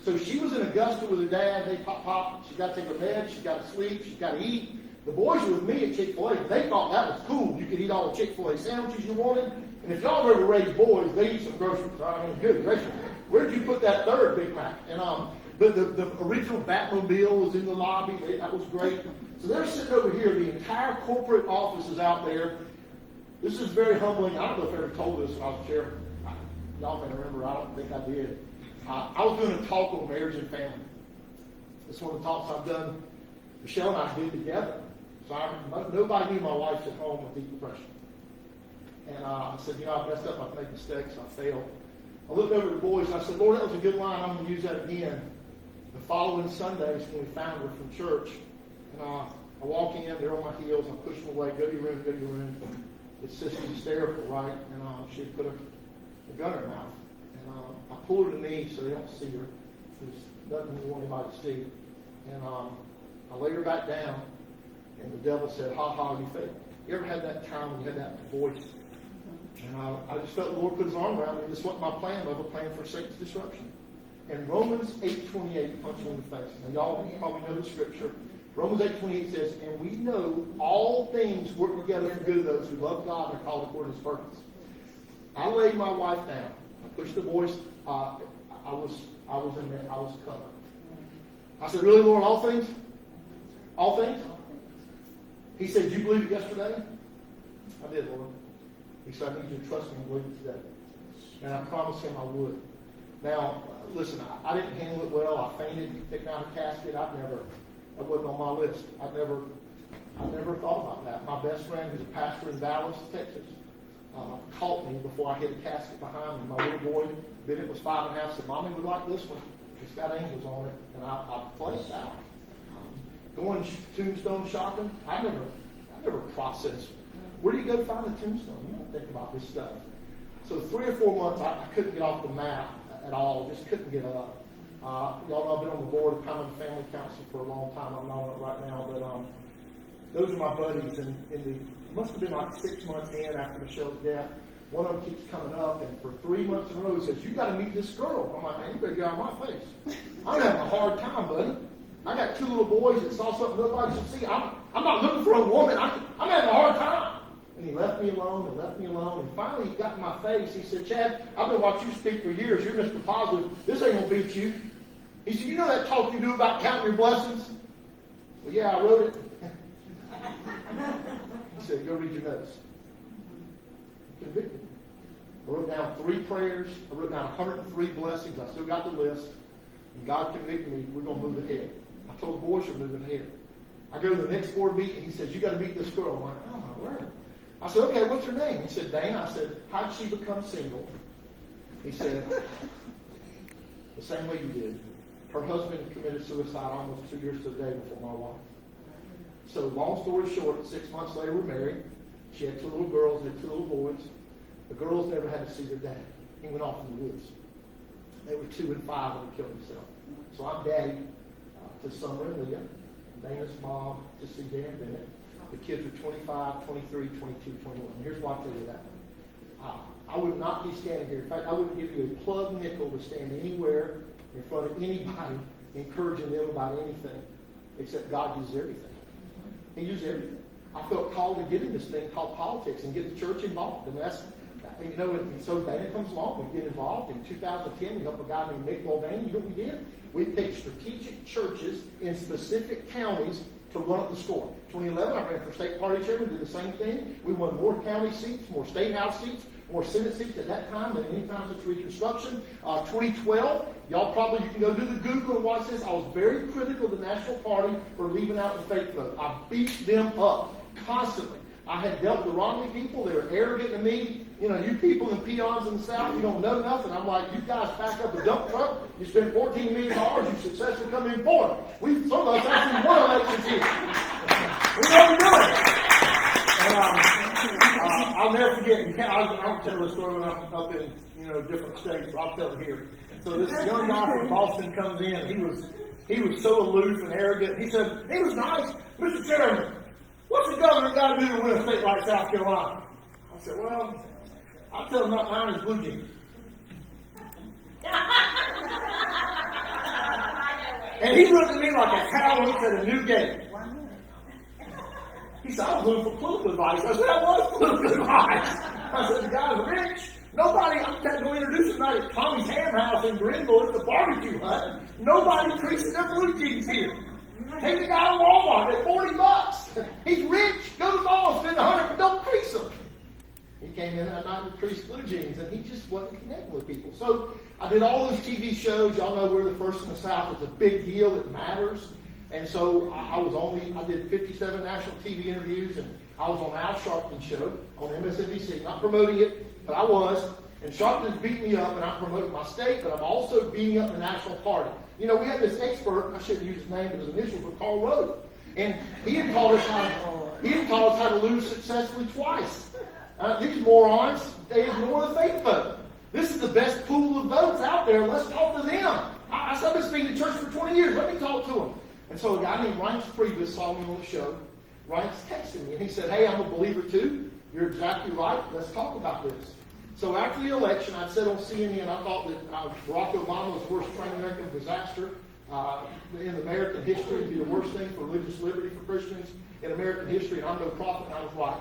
So she was in Augusta with her dad. They pop. She's got to take her med. She's got to sleep. She's got to eat. The boys were with me at Chick-fil-A. They thought that was cool. You could eat all the Chick-fil-A sandwiches you wanted. And if y'all ever raised boys, they eat some groceries. I mean, good gracious. Where'd you put that third Big Mac? And the original Batmobile was in the lobby. That was great. So they're sitting over here. The entire corporate office is out there. This is very humbling. I don't know if I ever told this when I was chairman. Y'all may remember. I don't think I did. I was doing a talk on marriage and family. It's one of the talks I've done. Michelle and I did together. So nobody knew my wife's at home with deep depression. And I said, you know, I messed up. I've made mistakes. I failed. I looked over at the boys and I said, Lord, that was a good line. I'm going to use that again. The following Sundays when we found her from church, and I walk in, they're on my heels, I push them away, go to your room, go to your room. It's just hysterical, right? And she put a gun in her mouth. And I pulled her to me so they don't see her. There's nothing we want anybody to see. And I laid her back down, and the devil said, ha ha, you failed. You ever had that time when you had that voice? And I just felt the Lord put his arm around me. This wasn't my plan, but I was a plan for Satan's disruption. And Romans 8:28 punched me in the face. Now, y'all probably know the scripture. Romans 8:28 says, and we know all things work together for good of those who love God and are called according to his purpose. I laid my wife down. I pushed the boys. I was in there. I was covered. I said, really, Lord, all things? All things? He said, did you believe it yesterday? I did, Lord. He said, I need you to trust me and believe it today. And I promised him I would. Now, listen, I didn't handle it well. I fainted, taking out a casket. That wasn't on my list. I never thought about that. My best friend, who's a pastor in Dallas, Texas, caught me before I hit a casket behind me. My little boy, Bennett, was 5.5, said, Mommy would like this one. It's got angels on it. And I placed out. Going tombstone shopping, I never processed. Where do you go find a tombstone? You don't think about this stuff. So 3 or 4 months, I couldn't get off the map at all. Just couldn't get up. Y'all know I've been on the board of Common Family Council for a long time. I'm not on it right now, but those are my buddies. And it must have been like 6 months in after Michelle's death. One of them keeps coming up, and for 3 months in a row, he says, you got to meet this girl. I'm like, man, you better get out of my face. I'm having a hard time, buddy. I got 2 little boys that saw something nobody should see. I'm not looking for a woman. I'm having a hard time. And he left me alone and left me alone. And finally, he got in my face. He said, Chad, I've been watching you speak for years. You're Mr. Positive. This ain't going to beat you. He said, you know that talk you do about counting your blessings? Well, yeah, I wrote it. He said, go read your notes. Convicted. I wrote down 3 prayers. I wrote down 103 blessings. I still got the list. And God convicted me. We're going to move ahead. I told the boys we're moving ahead. I go to the next board meeting. He says, you got to meet this girl. I'm like, oh, my word. I said, okay, what's her name? He said, Dana. I said, how did she become single? He said, the same way you did. Her husband committed suicide almost 2 years to the day before my wife. So long story short, 6 months later, we're married. She had 2 little girls and 2 little boys. The girls never had to see their dad. He went off in the woods. They were 2 and 5 when he killed himself. So I'm daddy to Summer and Leah. Dana's mom to see Dan Bennett. The kids are 25, 23, 22, 21. And here's why I tell you that. I would not be standing here. In fact, I wouldn't give you a plug nickel to stand anywhere in front of anybody encouraging them about anything, except God uses everything. He uses everything. I felt called to get in this thing called politics and get the church involved. And that's, you know, and so Dana comes along, we get involved. In 2010, we helped a guy named Nick Mulvaney. You know what we did? We picked strategic churches in specific counties to run up the score. 2011, I ran for state party chairman, did the same thing. We won more county seats, more state house seats, more Senate seats at that time than any time since Reconstruction. 2012, you can go do the Google and watch this. I was very critical of the National Party for leaving out the faith vote. I beat them up constantly. I had dealt with the Romney people. They were arrogant to me. You know, you people in peons in the South, you don't know nothing. I'm like, you guys back up a dump truck. You spend $14 million. You successfully come in fourth. Some of us actually won elections here. We know we're doing it. And I'll never forget. I'll tell the story when I'm up in different states. But I'll tell it here. So this young guy from Boston comes in. He was so aloof and arrogant. He said, he was nice, Mr. Chairman. what's the governor got to do to win a state like South Carolina? I said, well, I'll tell him not mine is blue jeans. And he looked at me like a cow looks at a new gate. He said, I was looking for political advice. I said, that was political advice. I said, the guy's rich. Nobody, I'm going to introduce him tonight at Tommy's Ham House in Greenville. It's a barbecue hut. Nobody creases their blue jeans here. Take the guy to Walmart. They're $40. He's rich. Go to the mall and spend $100, but don't crease them. He came in that night with creased blue jeans, and he just wasn't connecting with people. So I did all those TV shows. Y'all know we're the first in the South. It's a big deal. It matters. And so I did 57 national TV interviews, and I was on Al Sharpton's show on MSNBC. Not promoting it, but I was. And Sharpton's beat me up, and I'm promoting my state, but I'm also beating up the national party. You know, we had this expert, I shouldn't use his name, but his initials were Carl Rove. And he had taught us how to lose successfully twice. These morons, they ignore the faith vote. This is the best pool of votes out there. Let's talk to them. I've been speaking to church for 20 years. Let me talk to them. And so a guy named Reince Priebus saw me on the show. Reince texted me, and he said, hey, I'm a believer too. You're exactly right. Let's talk about this. So after the election, I said on CNN, I thought that Barack Obama was the worst train wreck of disaster in American history. It'd be the worst thing for religious liberty for Christians in American history, and I'm no prophet, and I was right.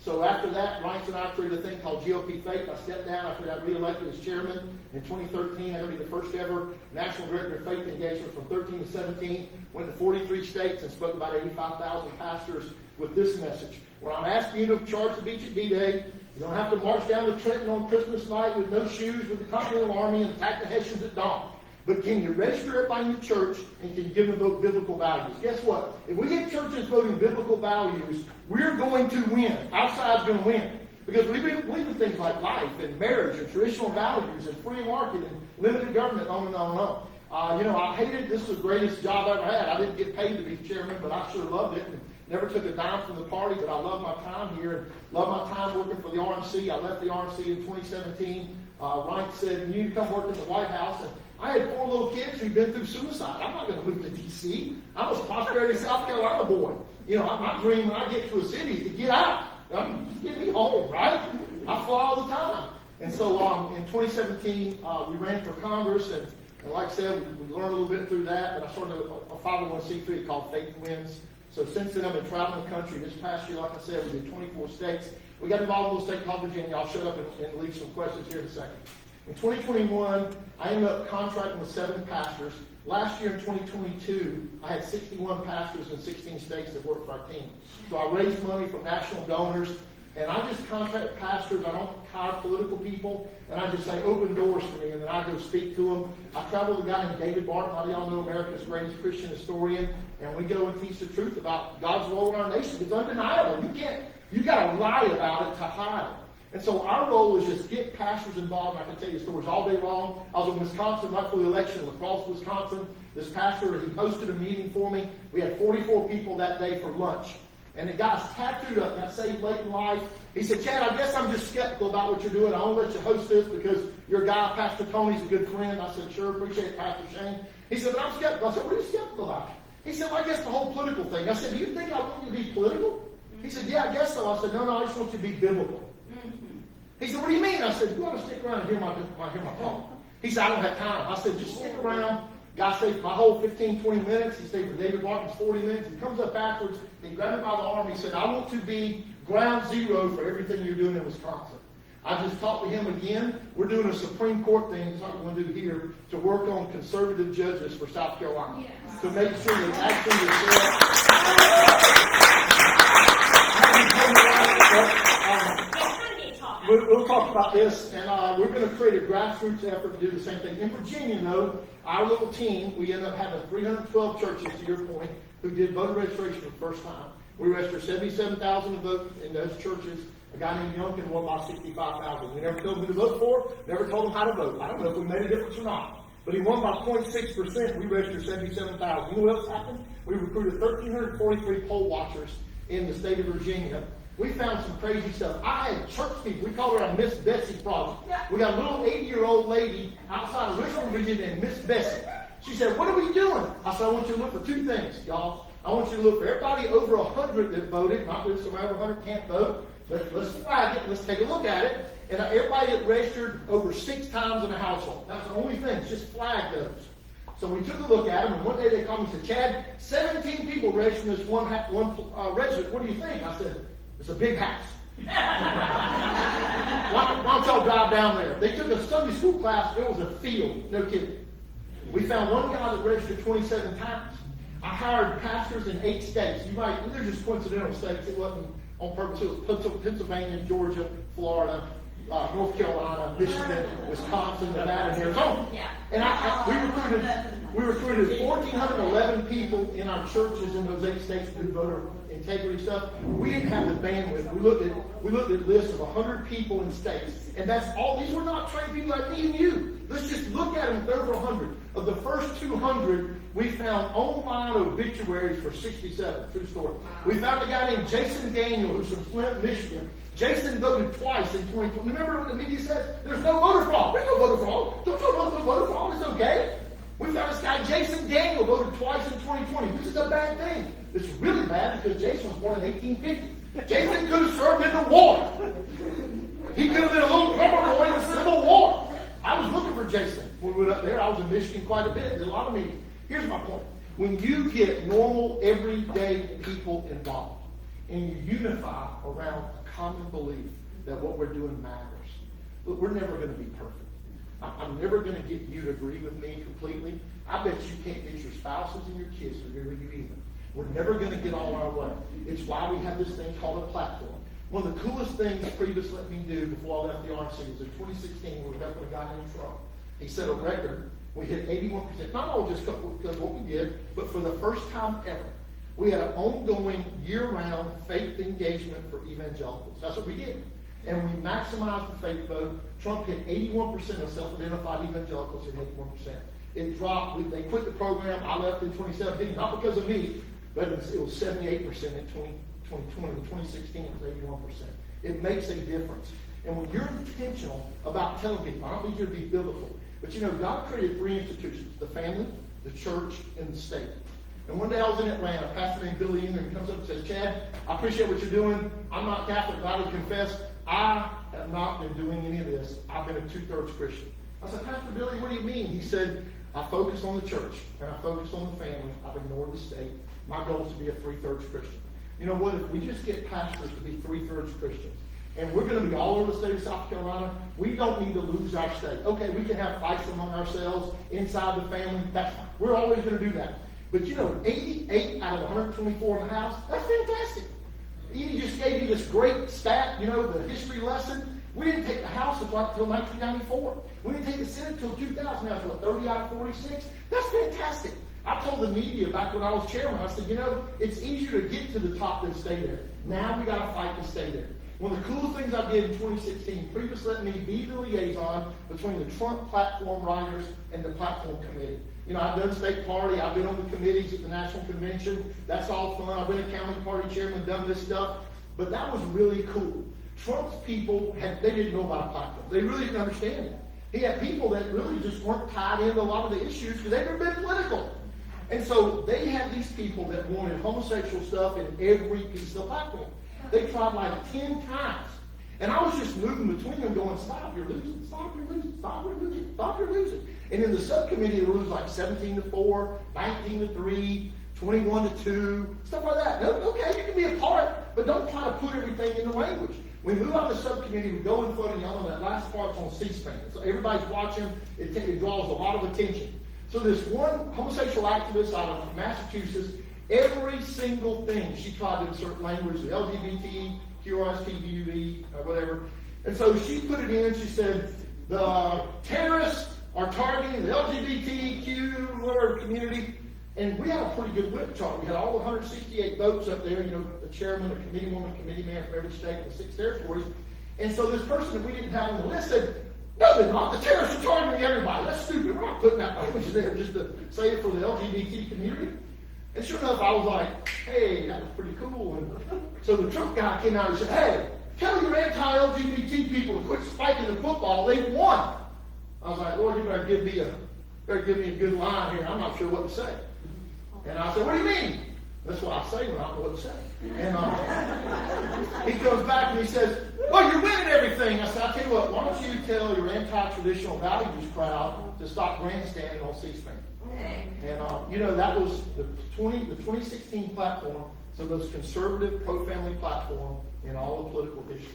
So after that, Reince and I created a thing called GOP Faith. I stepped down after I got reelected as chairman in 2013. I'm going to be the first ever national director of faith engagement from 13 to 17. Went to 43 states and spoke to about 85,000 pastors with this message. When I'm asking you to charge the beach at D-Day, you don't have to march down to Trenton on Christmas night with no shoes with the Continental Army and attack the Hessians at dawn. But can you register everybody in the church and can you give them biblical values? Guess what? If we get churches voting biblical values, we're going to win. Our side's going to win. Because we believe in things like life and marriage and traditional values and free market and limited government, on and on and on. You know, I hated, this was the greatest job I ever had. I didn't get paid to be chairman, but I sure loved it. And never took a dime from the party, but I love my time here and love my time working for the RNC. I left the RNC in 2017. Reince said, you need to come work in the White House. And I had 4 little kids who'd been through suicide. I'm not going to move to D.C. I was a prosperity South Carolina boy. You know, my dream when I get to a city is to get out. Just get me home, right? I fly all the time. And so in 2017, we ran for Congress, and like I said, we learned a little bit through that, and I started a 501c3 called Faith Wins. So since then, I've been traveling the country. This past year, like I said, we did 24 states. We got involved in a little state called Virginia. I'll shut up and leave some questions here in a second. In 2021, I ended up contracting with 7 pastors. Last year in 2022, I had 61 pastors in 16 states that worked for our team. So I raised money from national donors, and I just contract pastors. I don't hire political people, and I just say, open doors for me, and then I go speak to them. I travel with a guy named David Barton. A lot of y'all know America's greatest Christian historian, and we go and teach the truth about God's role in our nation. It's undeniable. You got to lie about it to hide it. And so our role is just get pastors involved. I can tell you stories all day long. I was in Wisconsin right before the election, La Crosse, Wisconsin. This pastor, he hosted a meeting for me. We had 44 people that day for lunch. And the guy's tattooed up, got saved late in life. He said, Chad, I guess I'm just skeptical about what you're doing. I won't let you host this because your guy, Pastor Tony's a good friend. I said, sure, appreciate it, Pastor Shane. He said, but I'm skeptical. I said, what are you skeptical about? He said, well, I guess the whole political thing. I said, do you think I want you to be political? He said, yeah, I guess so. I said, no, I just want you to be biblical. He said, what do you mean? I said, you ought to stick around and hear my talk. He said, I don't have time. I said, just stick around. Guy stayed for my whole 15, 20 minutes. He stayed for David Barton's 40 minutes. He comes up afterwards. He grabbed me by the arm. He said, I want to be ground zero for everything you're doing in Wisconsin. I just talked to him again. We're doing a Supreme Court thing, it's not what we're going to do here, to work on conservative judges for South Carolina. Yes. To make sure that actually we'll talk about this, and we're going to create a grassroots effort to do the same thing. In Virginia, though, our little team, we ended up having 312 churches, to your point, who did voter registration for the first time. We registered 77,000 to vote in those churches. A guy named Youngkin won about 65,000. We never told him who to vote for, never told him how to vote. I don't know if we made a difference or not. But he won by 0.6%. We registered 77,000. You know what else happened? We recruited 1,343 poll watchers in the state of Virginia. We found some crazy stuff. I had church people. We call her a Miss Bessie project. We got a little 80-year-old lady outside of Richmond, Virginia, named Miss Bessie. She said, what are we doing? I said, I want you to look for 2 things, y'all. I want you to look for everybody over 100 that voted, not that somebody over 100 can't vote, but let's flag it, let's take a look at it. And everybody that registered over 6 times in a household. That's the only thing, just flag those. So we took a look at them, and one day they called me and said, Chad, 17 people registered in this one resident. What do you think? I said, it's a big house. Why don't y'all drive down there? They took a Sunday school class, it was a field, no kidding. We found one guy that registered 27 times. I hired pastors in 8 states. They're just coincidental states. It wasn't on purpose. It was Pennsylvania, Georgia, Florida, North Carolina, Michigan, Wisconsin, Nevada, and Arizona. And we recruited 1,411 people in our churches in those 8 states to do voter integrity stuff. We didn't have the bandwidth. We looked at lists of 100 people in states, and that's all. These were not trained people like me and you. Let's just look at them. There were 100. Of the first 200, we found online obituaries for 67. True story. We found a guy named Jason Daniel, who's from Flint, Michigan. Jason voted twice in 2020. Remember what the media says? There's no voter fraud. There's no voter fraud. Don't tell us no voter fraud. It's okay. We found this guy, Jason Daniel, voted twice in 2020. This is a bad thing. It's really bad because Jason was born in 1850. Jason could have served in the war. He could have been a little drummer boy in the Civil War. I was looking for Jason when we went up there. I was in Michigan quite a bit. Did a lot of meetings. Here's my point. When you get normal, everyday people involved and you unify around a common belief that what we're doing matters, look, we're never going to be perfect. I'm never going to get you to agree with me completely. I bet you can't get your spouses and your kids to agree with you either. We're never going to get all our way. It's why we have this thing called a platform. One of the coolest things Priebus let me do before I left the RNC was in 2016 we were helping a guy named Trump. He set a record. We hit 81%. Not all just because of what we did, but for the first time ever, we had an ongoing year-round faith engagement for evangelicals. That's what we did. And we maximized the faith vote. Trump hit 81% of self-identified evangelicals hit 81%. It dropped. They quit the program. I left in 2017, not because of me, but it was 78% in 2020. In 2016, it was 81%. It makes a difference. And when you're intentional about telling people, I don't need you to be biblical, but God created 3 institutions: the family, the church, and the state. And one day I was in Atlanta, a pastor named Billy Ingram comes up and says, Chad, I appreciate what you're doing. I'm not Catholic, but I would confess, I have not been doing any of this. I've been a 2/3 Christian. I said, Pastor Billy, what do you mean? He said, I focus on the church, and I focus on the family. I've ignored the state. My goal is to be a 3/3 Christian. You know what? If we just get pastors to be 3/3 Christians, and we're going to be all over the state of South Carolina, we don't need to lose our state. Okay, we can have fights among ourselves inside the family. That's fine. We're always going to do that. But 88 out of 124 in the House, that's fantastic. Edie just gave you this great stat, the history lesson. We didn't take the House until 1994. We didn't take the Senate until 2000. Now it's 30 out of 46. That's fantastic. I told the media back when I was chairman, I said, it's easier to get to the top than stay there. Now we got to fight to stay there. One of the coolest things I did in 2016, Priebus let me be the liaison between the Trump platform writers and the platform committee. I've done state party, I've been on the committees at the national convention. That's all fun. I've been a county party chairman, done this stuff. But that was really cool. Trump's people, they didn't know about a platform. They really didn't understand it. He had people that really just weren't tied into a lot of the issues because they've never been political. And so they had these people that wanted homosexual stuff in every piece of the platform. They tried like 10 times. And I was just moving between them going, stop, you're losing, stop, you're losing, stop, you're losing, stop, you're losing. And in the subcommittee, it was like 17-4, 19-3, 21-2, stuff like that. Okay, you can be a part, but don't try to put everything in the language. We move out of the subcommittee, we go in front of y'all, and that last part's on C-SPAN. So everybody's watching, it draws a lot of attention. So this one homosexual activist out of Massachusetts, every single thing she tried to insert language, the LGBT, QRSTVUV, or whatever. And so she put it in, she said, the terrorists are targeting the LGBTQ whatever community. And we had a pretty good whip chart. We had all 168 votes up there, the chairman, a committee woman, committee man from every state, the 6 territories. And so this person that we didn't have on the list said, no, they're not. The terrorists are targeting everybody. That's stupid. We're not putting that language there just to say it for the LGBT community. And sure enough, I was like, hey, that was pretty cool. And so the Trump guy came out and said, hey, tell your anti-LGBT people to quit spiking the football. They've won. I was like, Lord, you better give me a good line here. I'm not sure what to say. And I said, what do you mean? That's what I say when I don't know what to say. And he comes back and he says, well, you're winning everything. I said, I'll tell you what, why don't you tell your anti-traditional values crowd to stop grandstanding on C-SPAN? And, that was the 2016 platform, so the most conservative pro-family platform in all of political history.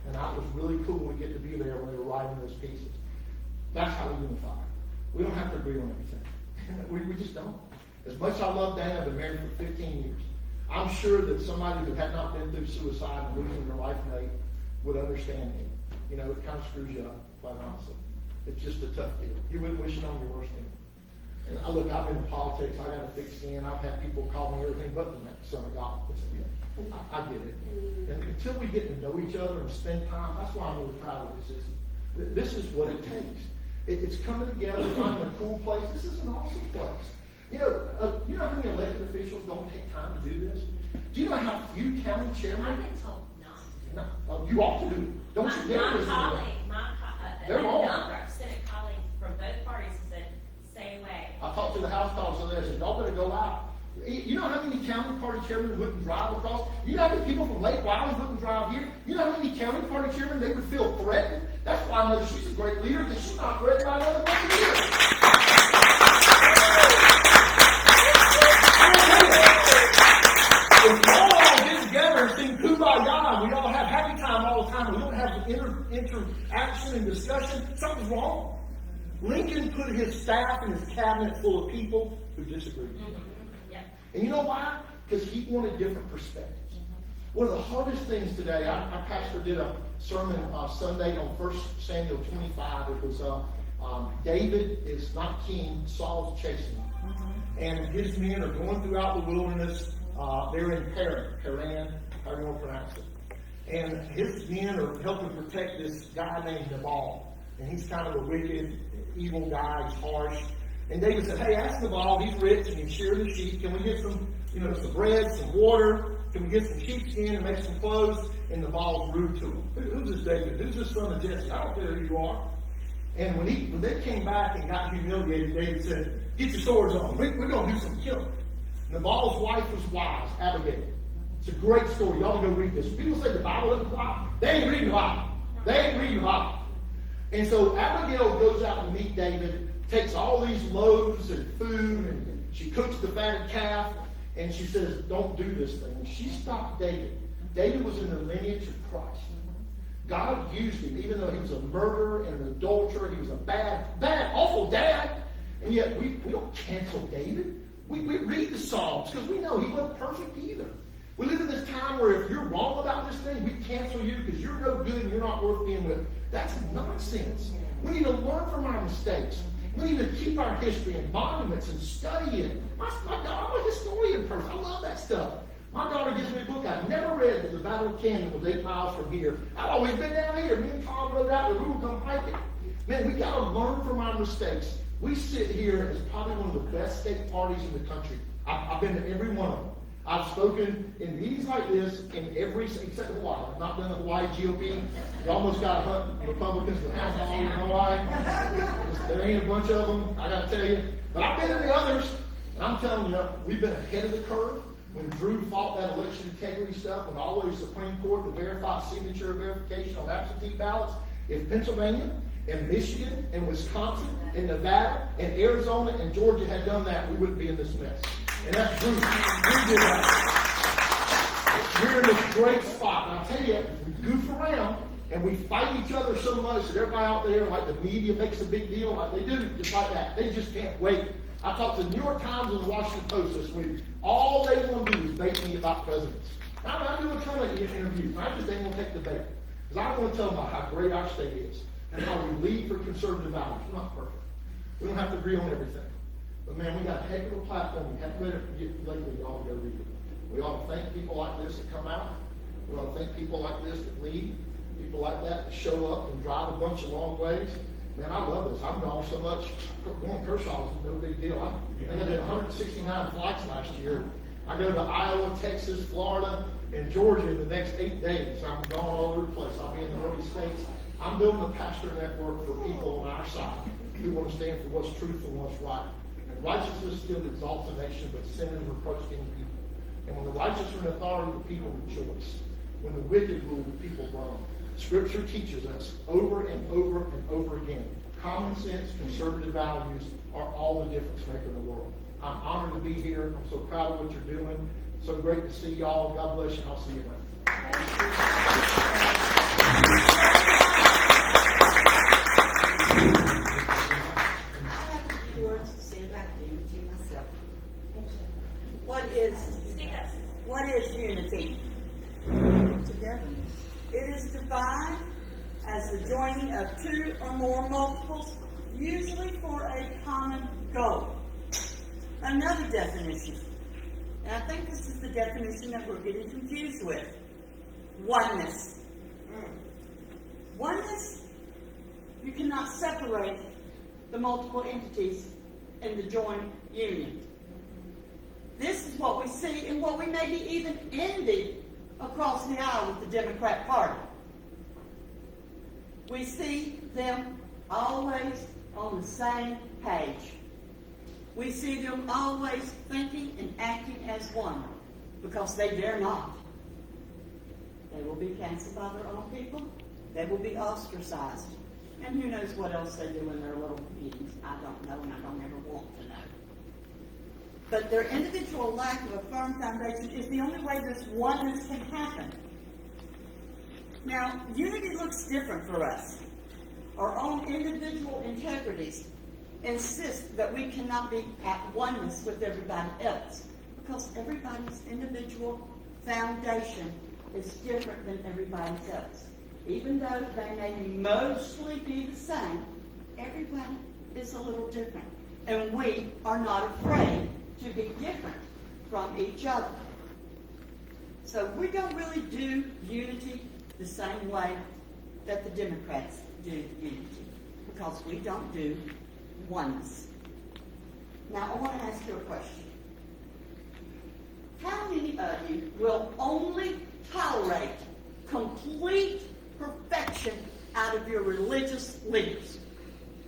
And that was really cool we get to be there when they were writing those pieces. That's how we unify. We don't have to agree on everything. we just don't. As much as I love Dana, I've been married for 15 years. I'm sure that somebody who had not been through suicide and losing their life mate would understand me. It kind of screws you up, quite honestly. It's just a tough deal. You wouldn't wish it on your worst enemy. And look, I've been in politics. I got a thick skin. I've had people call me everything but the son of God. I get it. And until we get to know each other and spend time, that's why I'm really proud of this. This is what it takes. It's coming together, finding a cool place. This is an awesome place. You know how many elected officials don't take time to do this? Do you know how few county chairmen? I've been told not to. No, you ought to do it. Don't you dare listen to them. They're A wrong. number of Senate colleagues from both parties said, stay away. I talked to the House colleagues over there and said, y'all better go out. You know how many county party chairmen wouldn't drive across? You know how many people from Lake Wylie wouldn't drive here? You know how many county party chairmen, they would feel threatened? That's why I know she's a great leader, because she's not threatened by another bunch of leaders. If we all get together and sing Kumbaya, we all have happy time all the time, we don't have interaction and discussion, something's wrong. Lincoln put his staff and his cabinet full of people who disagreed with him. And you know why? Because he wanted different perspectives. One of the hardest things today, our pastor did a sermon Sunday on 1 Samuel 25. It was David is not king, Saul's chasing him. And his men are going throughout the wilderness. They're in Paran, however you want to pronounce it. And his men are helping protect this guy named Nabal. And he's kind of a wicked, evil guy. He's harsh. And David said, hey, ask Nabal, he's rich and he's shearing the sheep. Can we get some bread, some water? Can we get some sheepskin and make some clothes? And Nabal's rude to him. Who's this David? Who's this son of Jesse? I don't care who you are. And when they came back and got humiliated, David said, get your swords on. We're going to do some killing. Nabal's wife was wise, Abigail. It's a great story. Y'all go read this. People say the Bible isn't the Bible. They ain't reading the Bible. They ain't reading the Bible. And so Abigail goes out to meet David, takes all these loaves and food, and she cooks the fatted calf, and she says, don't do this thing. And she stopped David. David was in the lineage of Christ. God used him, even though he was a murderer and an adulterer. He was a bad, awful dad. And yet we don't cancel David. We read the Psalms because we know he wasn't perfect either. We live in this time where if you're wrong about this thing, we cancel you because you're no good and you're not worth being with. That's nonsense. We need to learn from our mistakes. We need to keep our history and monuments and study it. My daughter, I'm a historian person. I love that stuff. My daughter gives me a book I've never read, The Battle of Canyon was 8 miles from here. I've always been down here. Me and Tom rode out, we would come hiking. Man, we got to learn from our mistakes. We sit here as probably one of the best state parties in the country. I've been to every one of them. I've spoken in meetings like this in every, except Hawaii. I've not done the Hawaii GOP. You almost got to hunt Republicans in the House all in Hawaii. There ain't a bunch of them, I got to tell you. But I've been in the others, and I'm telling you, we've been ahead of the curve. When Drew fought that election integrity stuff, when all the way to the Supreme Court to verify signature verification on absentee ballots, if Pennsylvania and Michigan and Wisconsin and Nevada and Arizona and Georgia had done that, we wouldn't be in this mess. And that's Drew. Drew did that. We're in this great spot. And I'll tell you, we goof around and we fight each other so much that everybody out there, like the media makes a big deal, like they do, just like that. They just can't wait. I talked to the New York Times and the Washington Post this week. All they want to do is bait me about presidents. I do a ton of interviews. I just ain't going to take the bait. Because I want to tell them about how great our state is and how we lead for conservative values. We're not perfect. We don't have to agree on everything. But man, we got a heck of a platform. We have to let it get lately, y'all go read it. We ought to thank people like this that come out. We ought to thank people like this that lead. People like that that show up and drive a bunch of long ways. Man, I love this. I'm gone so much. Going to Kershaw is no big deal. I think I did 169 flights last year. I go to Iowa, Texas, Florida, and Georgia in the next 8 days. I'm gone all over the place. I'll be in the northern states. I'm building a pastor network for people on our side who want to stand for what's truth and what's right. And righteousness still exalts a nation, but sin is reproach any people. And when the righteous are in authority, the people rejoice. When the wicked rule, the people groan. Scripture teaches us over and over and over again, common sense, conservative values are all the difference maker in the world. I'm honored to be here. I'm so proud of what you're doing. So great to see y'all. God bless you. I'll see you later. I have a few words to say about unity myself. What is unity? Togetherness. It is defined as the joining of two or more multiples, usually for a common goal. Another definition, and I think this is the definition that we're getting confused with. Oneness. Oneness, you cannot separate the multiple entities in the joined union. This is what we see and what we maybe even envy across the aisle with the Democrat Party. We see them always on the same page. We see them always thinking and acting as one, because they dare not. They will be canceled by their own people. They will be ostracized. And who knows what else they do in their little meetings. I don't know, and I don't ever want to know. But their individual lack of a firm foundation is the only way this oneness can happen. Now, unity looks different for us. Our own individual integrities insist that we cannot be at oneness with everybody else, because everybody's individual foundation is different than everybody else. Even though they may mostly be the same, everybody is a little different. And we are not afraid to be different from each other. So we don't really do unity the same way that the Democrats do unity, because we don't do oneness. Now, I want to ask you a question. How many of you will only tolerate complete perfection out of your religious leaders?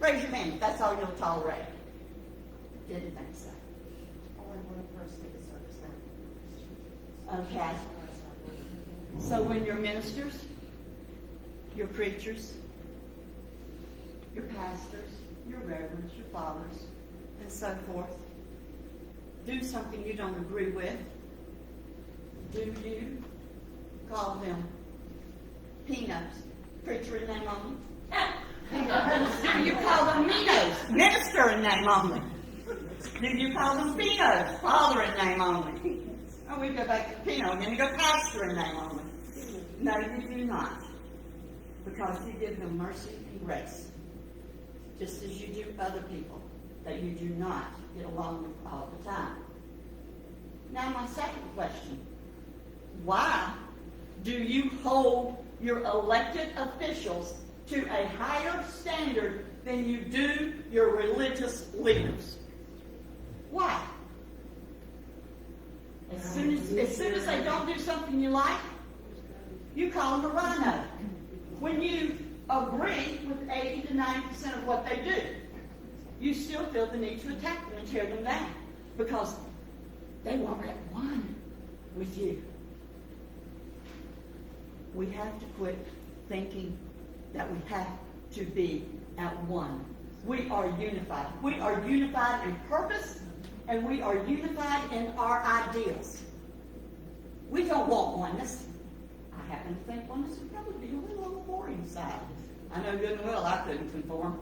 Raise your hand if that's all you'll tolerate. Didn't think so. Only one person is understanding. Okay. So when your ministers, your preachers, your pastors, your reverends, your fathers, and so forth, do something you don't agree with, do you call them peanuts, preacher in name only? Do you call them minos, minister in name only? Do you call them pinos, father in name only? Oh, we go back to Pino again, you go pastor in name only. No, you do not, because you give them mercy and grace, just as you do other people that you do not get along with all the time. Now, my second question, why do you hold your elected officials to a higher standard than you do your religious leaders? Why? As soon as they don't do something you like, you call them a rhino. When you agree with 80 to 90% of what they do, you still feel the need to attack them and tear them down, because they won't at one with you. We have to quit thinking that we have to be at one. We are unified. We are unified in purpose, and we are unified in our ideals. We don't want oneness. I happen to think oneness would probably be a little on the boring side. I know good and well I couldn't conform.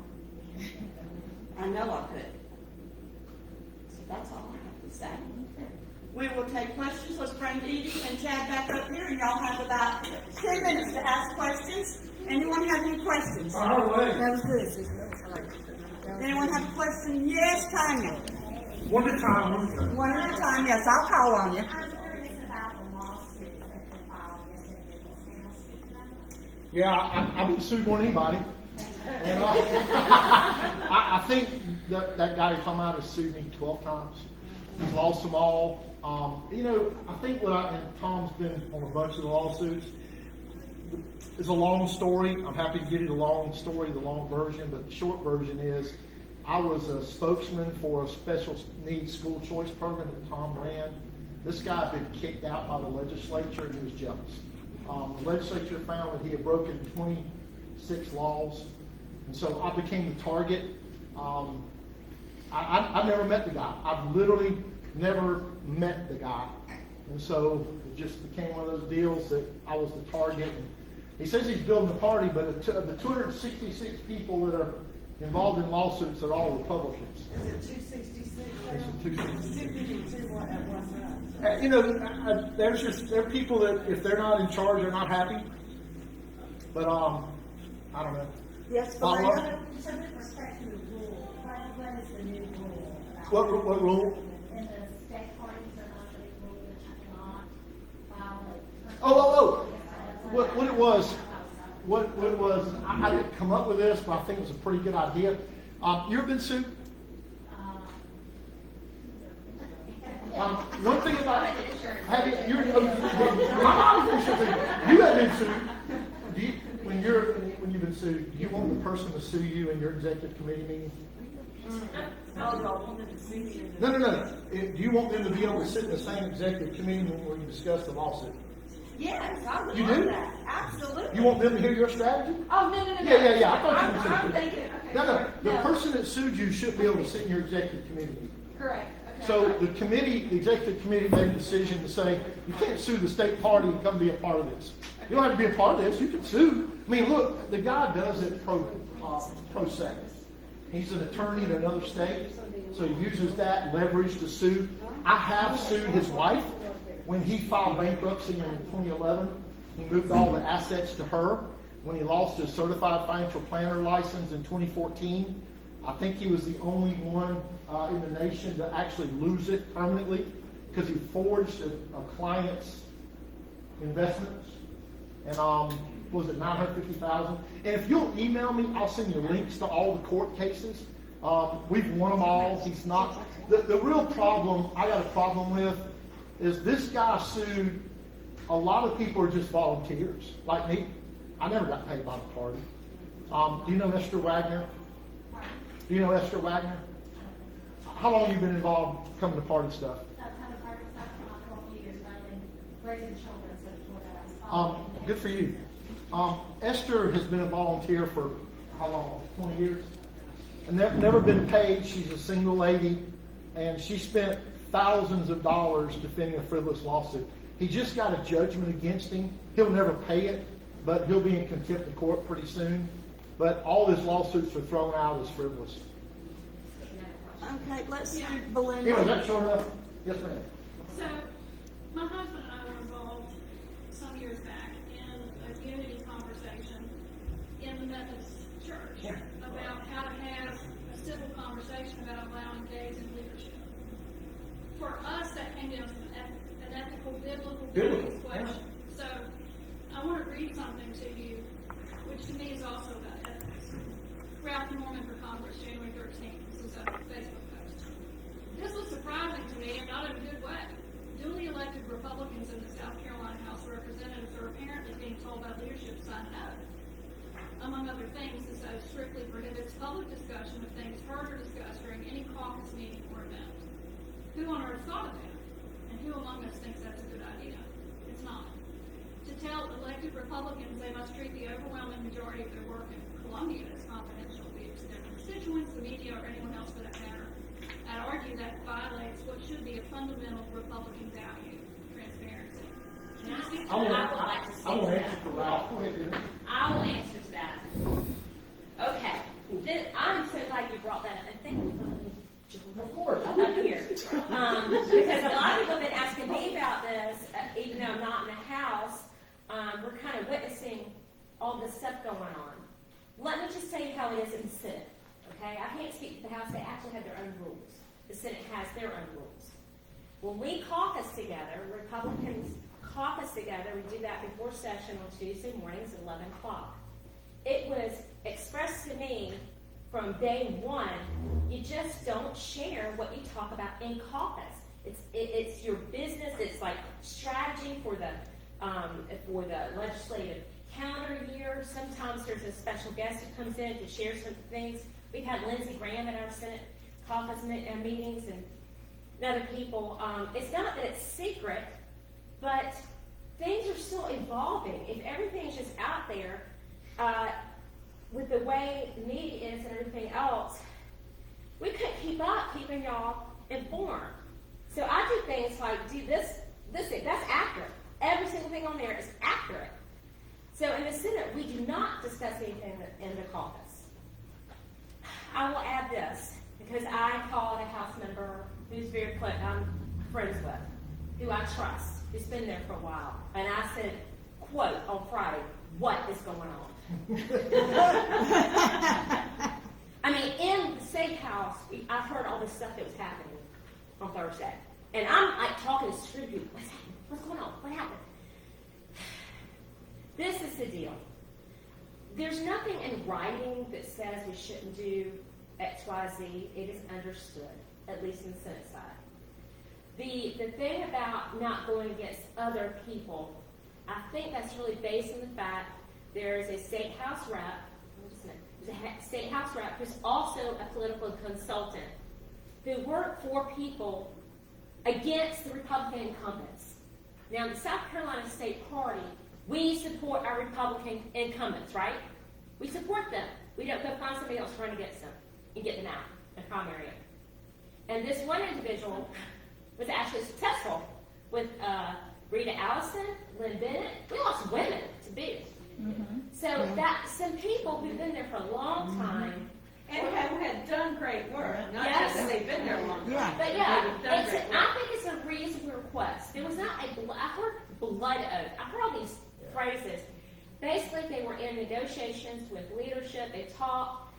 I know I could. So that's all I have to say. We will take questions. Let's bring Edie and Chad back up here, and y'all have about 10 minutes to ask questions. Anyone have any questions? That was good. Anyone have a question? Yes, Tanya. One at a time. One at a time. Yes, I'll call on you. I was curious about the lawsuit that been filed against individuals. Can you speak to that? Yeah, I've been sued on anybody. And I think that guy who come out has sued me 12 times. He's lost them all. I think and Tom's been on a bunch of the lawsuits. It's a long story. I'm happy to give you the long story, the long version, but the short version is I was a spokesman for a special needs school choice program that Tom ran. This guy had been kicked out by the legislature and he was jealous. The legislature found that he had broken 26 laws, and so I became the target. I've never met the guy. I've literally never met the guy. And so it just became one of those deals that I was the target. And he says he's building a party, but of the 266 people that are involved in lawsuits are all Republicans. Is it 266 now? It's a 266. 252 at one time. You know, there are people that if they're not in charge, they're not happy. But I don't know. Yes, Well, Belinda? So with respect to the rule, what is the new rule about? What rule? In the state parties are not the rule that you cannot violate. Oh. What it was, I didn't come up with this, but I think it was a pretty good idea. You ever been sued? One thing about having, my mom's insurance, you have been sued. When you've been sued, do you want the person to sue you in your executive committee meeting? No. Do you want them to be able to sit in the same executive committee meeting where you discuss the lawsuit? Yes, I would You love do? that, absolutely. You want them to hear your strategy? Oh, no. Yeah. I thought you I'm were saying. thinking, okay. No. The person that sued you should be able to sit in your executive committee meeting. Correct, okay. So the executive committee made a decision to say, you can't sue the state party and come be a part of this. You don't have to be a part of this, you can sue. I mean, look, the guy does it pro se. He's an attorney in another state, so he uses that leverage to sue. I have sued his wife. When he filed bankruptcy in 2011, he moved all the assets to her. When he lost his certified financial planner license in 2014, I think he was the only one in the nation to actually lose it permanently because he forged a client's investments. And was it $950,000? And if you'll email me, I'll send you links to all the court cases. We've won them all. He's not. The real problem I got a problem with is this guy sued. A lot of people are just volunteers, like me. I never got paid by the party. Do you know Esther Wagner? Do you know Esther Wagner? How long have you been involved coming to party stuff? That's kind of hard to stop for about 12 years, but I've been raising children since before that. Good for you. Esther has been a volunteer for how long? 20 years? And never been paid. She's a single lady, and she spent thousands of dollars defending a frivolous lawsuit. He just got a judgment against him. He'll never pay it, but he'll be in contempt of court pretty soon. But all his lawsuits are thrown out as frivolous. Okay, let's do Anyway, is Belinda. that short enough? Yes, ma'am. So, my husband and I were involved some years back in a unity conversation in the Methodist Church about how to have a civil conversation about allowing gays in leadership. For us, that came down to an ethical, biblical question. So, I want to read something to you, which to me is also about ethics. Ralph Norman for Congress, January 13th. This is a Facebook post. This was surprising to me, and not in a good way. Duly elected Republicans in the South Carolina House of Representatives are apparently being told by leadership to sign no. Among other things, this oath strictly prohibits public discussion of things heard or discussed during any caucus meeting or event. Who on earth thought of that? And who among us thinks that's a good idea? It's not. To tell elected Republicans they must treat the overwhelming majority of their work in Columbia as confidential, be it to their constituents, the media, or anyone else for that matter, I'd argue that violates what should be a fundamental Republican value, transparency. Can I speak to I that? would like to want speak to to answer for Ralph. Go ahead, Dennis. I will answer to that. Okay, I'm so glad you brought that up, and thank you for Of course. up here. Because a lot of people have been asking me about this, even though I'm not in the House. We're kind of witnessing all this stuff going on. Let me just tell you how it is in the Senate, okay? I can't speak for the House. They actually have their own rules. The Senate has their own rules. When we caucus together, Republicans caucus together, we do that before session on Tuesday mornings at 11 o'clock. It was expressed to me from day one, you just don't share what you talk about in caucus. It's your business. It's like strategy for the legislative calendar year. Sometimes there's a special guest who comes in to share some things. We've had Lindsey Graham at our Senate caucus meetings, and and other people, it's not that it's secret, but things are still evolving. If everything's just out there, with the way the media is and everything else, we couldn't keep up keeping y'all informed. So I do things like do this, that's accurate. Every single thing on there is accurate. So in the Senate, we do not discuss anything in the caucus. I will add this, because I called a House member who's very close, I'm friends with, who I trust, who's been there for a while. And I said, quote, on Friday, what is going on? I mean, in the State House, I heard all this stuff that was happening on Thursday. And I'm like talking to screw people. What's happening? What's going on? What happened? This is the deal. There's nothing in writing that says we shouldn't do X, Y, Z. It is understood, at least in the Senate side. The thing about not going against other people, I think that's really based on the fact there is a State House rep, who's also a political consultant who worked for people against the Republican incumbents. Now, in the South Carolina State Party, we support our Republican incumbents, right? We support them. We don't go find somebody else to run against them and get them out and primary them. And this one individual was actually successful with Rita Allison, Lynn Bennett. We lost women to boot. So that some people who've been there for a long time And have had done great work, not Yes. just that they've been there a long time. Yeah. But yeah, They've done great work. I think it's a reasonable request. There was not I heard blood oath. I heard all these phrases. Basically, they were in negotiations with leadership. They talked.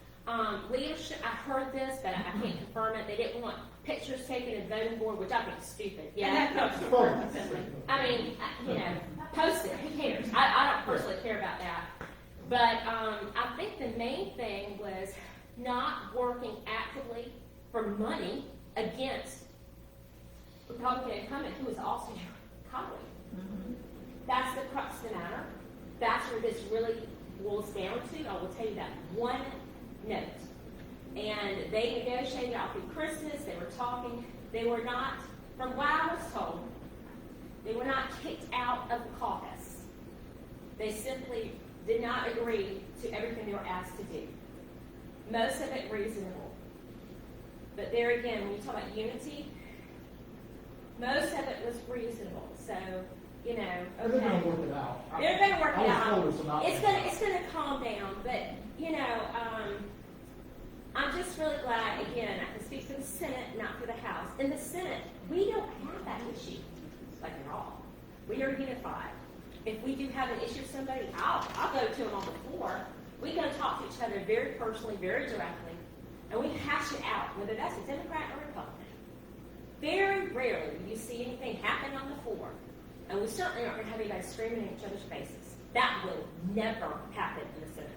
Leadership, I heard this, but I can't confirm it. They didn't want pictures taken in voting board, which I think is stupid. And Yeah. that comes from Assembly. I mean, post it. Who cares? I don't personally care about that. But I think the main thing was not working actively for money against Republican incumbent who was also your colleague. That's the crux of the matter. That's where this really boils down to. I will tell you that one note. And they negotiated out through Christmas. They were talking. They were not, from what I was told, they were not kicked out of the caucus. They simply did not agree to everything they were asked to do. Most of it reasonable. But there again, when you talk about unity, most of it was reasonable. So, okay. They're gonna work it out. They're going to work it I was told out. it's about It's going to calm down. But, I'm just really glad, again, I can speak for the Senate, not for the House. In the Senate, we don't have that issue, like at all. We are unified. If we do have an issue with somebody, I'll go to them on the floor. We go talk to each other very personally, very directly, and we hash it out, whether that's a Democrat or Republican. Very rarely do you see anything happen on the floor, and we certainly aren't going to have anybody screaming in each other's faces. That will never happen in the Senate.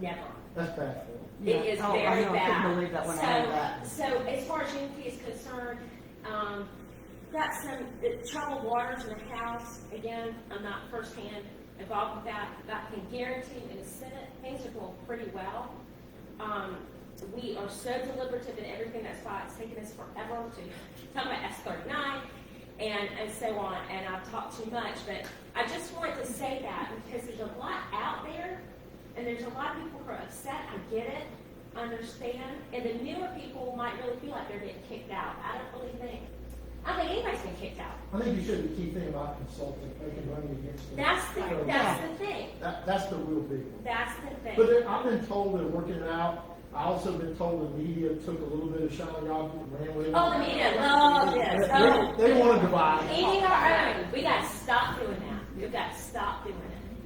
Never. That's bad for them. It is Oh, I very know. I bad. couldn't believe that when I heard that. So as far as unity is concerned, got some troubled waters in the House. Again, I'm not firsthand involved with that, but I can guarantee in the Senate, things are going pretty well. We are so deliberative in everything. That's why it's taken us forever to talk about S39 and so on. And I've talked too much, but I just wanted to say that because there's a lot out there, and there's a lot of people who are upset. I get it, understand, and the newer people might really feel like they're getting kicked out. I don't think anybody's been kicked out. I think you should keep thinking about consulting, making money against them. That's the thing. That's the real big one. That's the thing. But I've been told they're working it out. I also been told the media took a little bit of shine off and ran with it. Oh, the media love this. Oh. They want to divide. Eating our own. We got to stop doing that. We've got to stop doing it.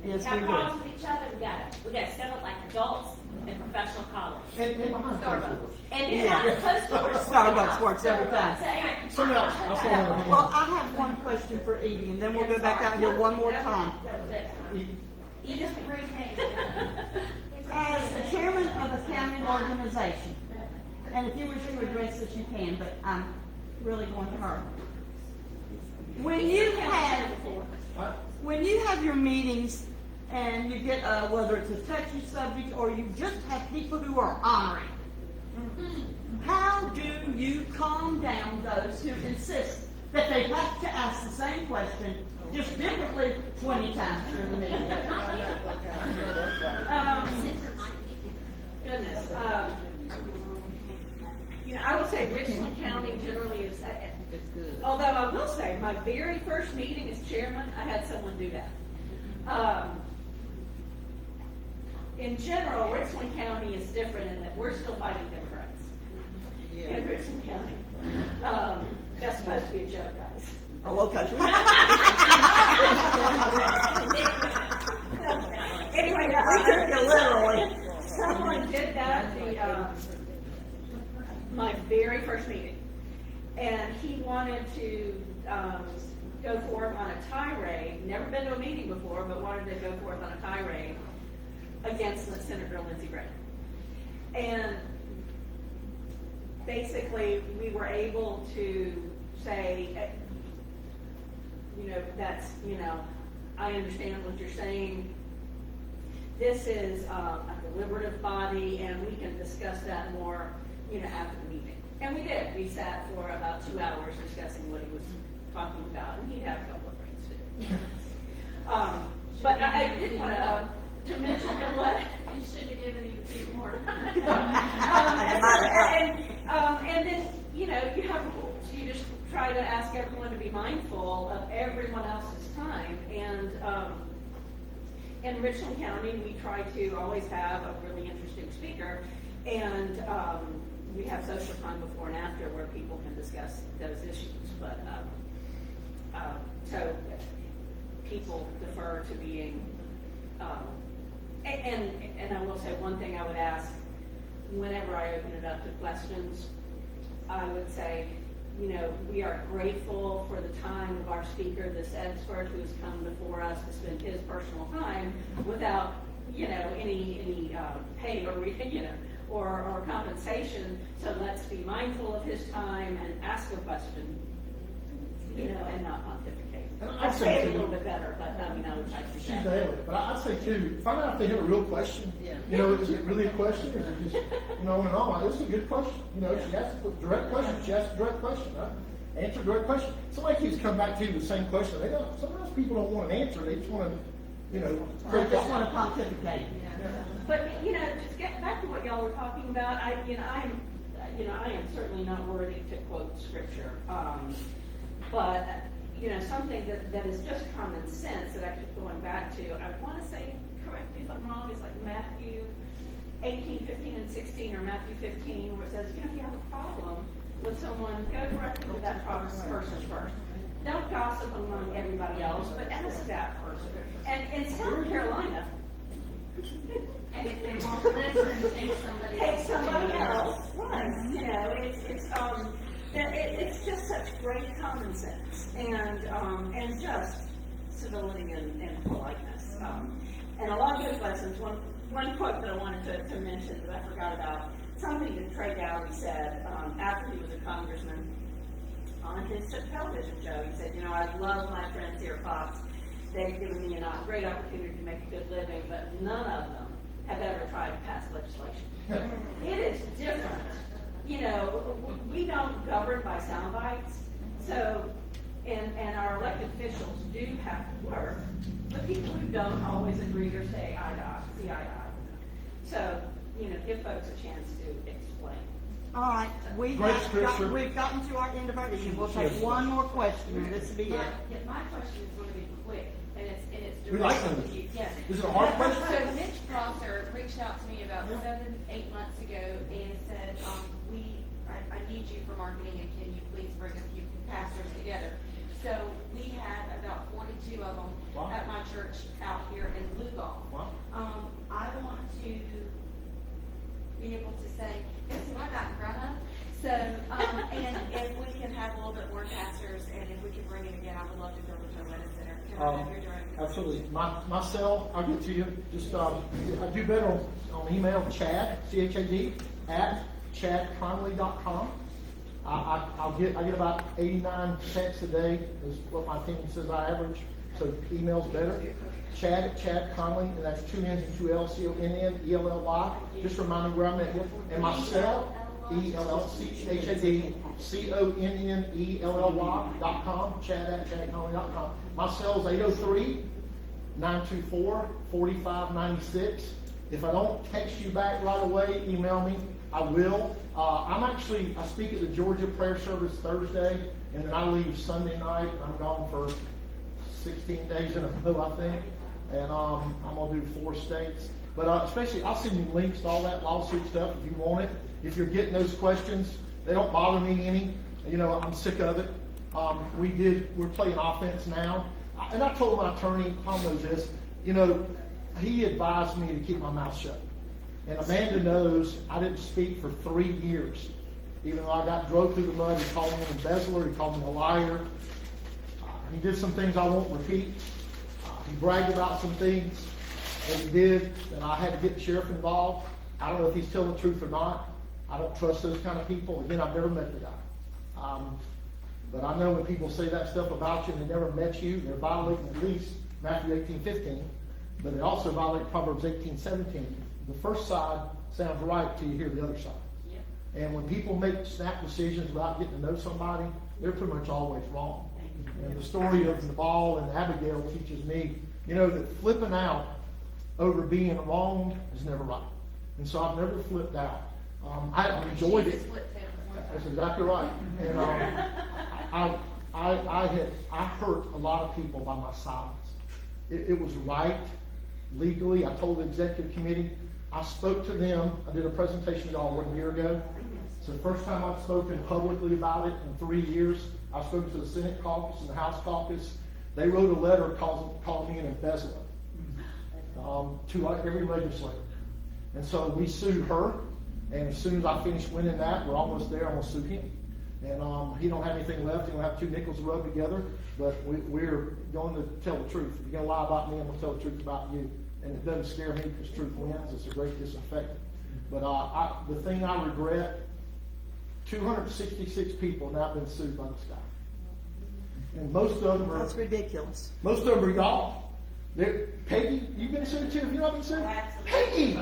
Yes, If we have we problems with each other, we got to step up like adults and professional college. And behind closed doors. And behind closed doors. Starbucks works every time. So anyway, Somebody else, I saw another hand. Well, I have one question for Edie, and then we'll go back out here one more time. You just raised hands. As the chairman of a county organization, and if you wish to address this, you can, but I'm really going to her. When you have your meetings and you get, whether it's a touchy subject or you just have people who are honoring, How do you calm down those who insist that they have to ask the same question just differently 20 times during the meeting? Goodness, I would say Richland County generally is, although I will say, my very first meeting as chairman, I had someone do that. In general, Richland County is different in that we're still fighting Democrats. In Richland County. That's supposed to be a joke, guys. Oh, okay. Anyway, We took you literally. someone did that my very first meeting, and he wanted to go forth on a tirade. Never been to a meeting before, but wanted to go forth on a tirade against Senator Lindsey Graham. And basically, we were able to say, I understand what you're saying. This is a deliberative body, and we can discuss that more, after the meeting. And we did. We sat for about 2 hours discussing what he was talking about, and he had a couple of things to do. But I did want to mention what. You should have given me a few more. And then, you have rules. You just try to ask everyone to be mindful of everyone else's time. And in Richland County, we try to always have a really interesting speaker. And we have social time before and after where people can discuss those issues. But so people defer to being, and I will say one thing I would ask whenever I open it up to questions, I would say, we are grateful for the time of our speaker, this expert who has come before us to spend his personal time without, any pay or compensation. So let's be mindful of his time and ask a question, and not pontificate. I'd say it a little bit better, but I would like to She's say. nailed it, but I'd say too, find out if they have a real question. Is it really a question, or is it just, this is a good question. She asked a direct question, she asked a direct question, answer a direct question. Somebody keeps coming back to you with the same question. Sometimes people don't want an answer, they just want to, I create just want to pontificate. But, just get back to what y'all were talking about, I am certainly not worthy to quote scripture. But, something that is just common sense that I keep going back to, I want to say, correct me if I'm wrong, it's like Matthew 18, 15, and 16, or Matthew 15, where it says, if you have a problem with someone, go directly to that person first. Don't gossip among everybody else, but ask that person. And in South Carolina, And if they won't listen, take somebody else. Right. It's just such great common sense and just civility and politeness. And a lot of those lessons. One quote that I wanted to mention that I forgot about. Something that Trey Gowdy said after he was a congressman on his television show. He said, I love my friends here at Fox. They've given me a great opportunity to make a good living, but none of them have ever tried to pass legislation. It is different. We don't govern by sound bites, so, and our elected officials do have to work, but people who don't always agree or say eye to eye, see eye to eye. So, give folks a chance to explain. All right, we've gotten to our end of our issue. We'll take one more question, and this will be it. My question is going to be quick, and it's We like directed them. to you. Yes. Is it a hard question? So Mitch Prosser reached out to me about 7-8 months ago and said, I need you for marketing, and can you please bring a few pastors together? So we had about 42 of them Wow. at my church out here in Blue Gulf. Wow. I want to be able to say, this is what I got in front of. So, and if we can have a little bit more pastors, and if we can bring it again, I would love to go to a Women's Center. Can I have your direct? Absolutely. My cell, I'll get to you. Just, I do better on email, Chad, C-H-A-D, at chadconley.com. I get about 89 texts a day is what my team says I average. So email's better. Chad at Chad Conley, and that's 2 N's and 2 L's, C-O-N-N-E-L-L-Y. Just remind me where I'm at. And my cell, ChadConnelly.com, Chad@ChadConnelly.com. My cell's 803-924-4596. If I don't text you back right away, email me, I will. I speak at the Georgia prayer service Thursday, and then I leave Sunday night. I'm gone for 16 days in a row, I think, and I'm gonna do 4 states. But especially, I'll send you links to all that lawsuit stuff if you want it. If you're getting those questions, they don't bother me any. You know, I'm sick of it. We're playing offense now. And I told my attorney, Tom knows this, you know, he advised me to keep my mouth shut. And Amanda knows I didn't speak for 3 years. Even though I got drove through the mud, he called me an embezzler, he called me a liar. He did some things I won't repeat. He bragged about some things that he did, and I had to get the sheriff involved. I don't know if he's telling the truth or not. I don't trust those kind of people. Again, I've never met the guy. But I know when people say that stuff about you and they never met you, they're violating at least Matthew 18:15, but they also violate Proverbs 18:17. The first side sounds right till you hear the other side. And when people make snap decisions without getting to know somebody, they're pretty much always wrong. And the story of Nabal and Abigail teaches me, you know, that flipping out over being wronged is never right. And so I've never flipped out. I enjoyed it. That's exactly right. And I hurt a lot of people by my silence. It was right legally. I told the executive committee. I spoke to them. I did a presentation to y'all 1 year ago. It's the first time I've spoken publicly about it in 3 years. I spoke to the Senate caucus and the House caucus. They wrote a letter calling me an embezzler to every legislator. And so we sued her. And as soon as I finish winning that, we're almost there. I'm going to sue him. And he don't have anything left. He don't have 2 nickels to rub together. But we're going to tell the truth. If you're going to lie about me, I'm going to tell the truth about you. And it doesn't scare me because truth wins. It's a great disinfectant. But the thing I regret, 266 people now have been sued by this guy. And most of them are... That's ridiculous. Most of them are y'all. Peggy, you've been sued too? Have you not been sued? Peggy!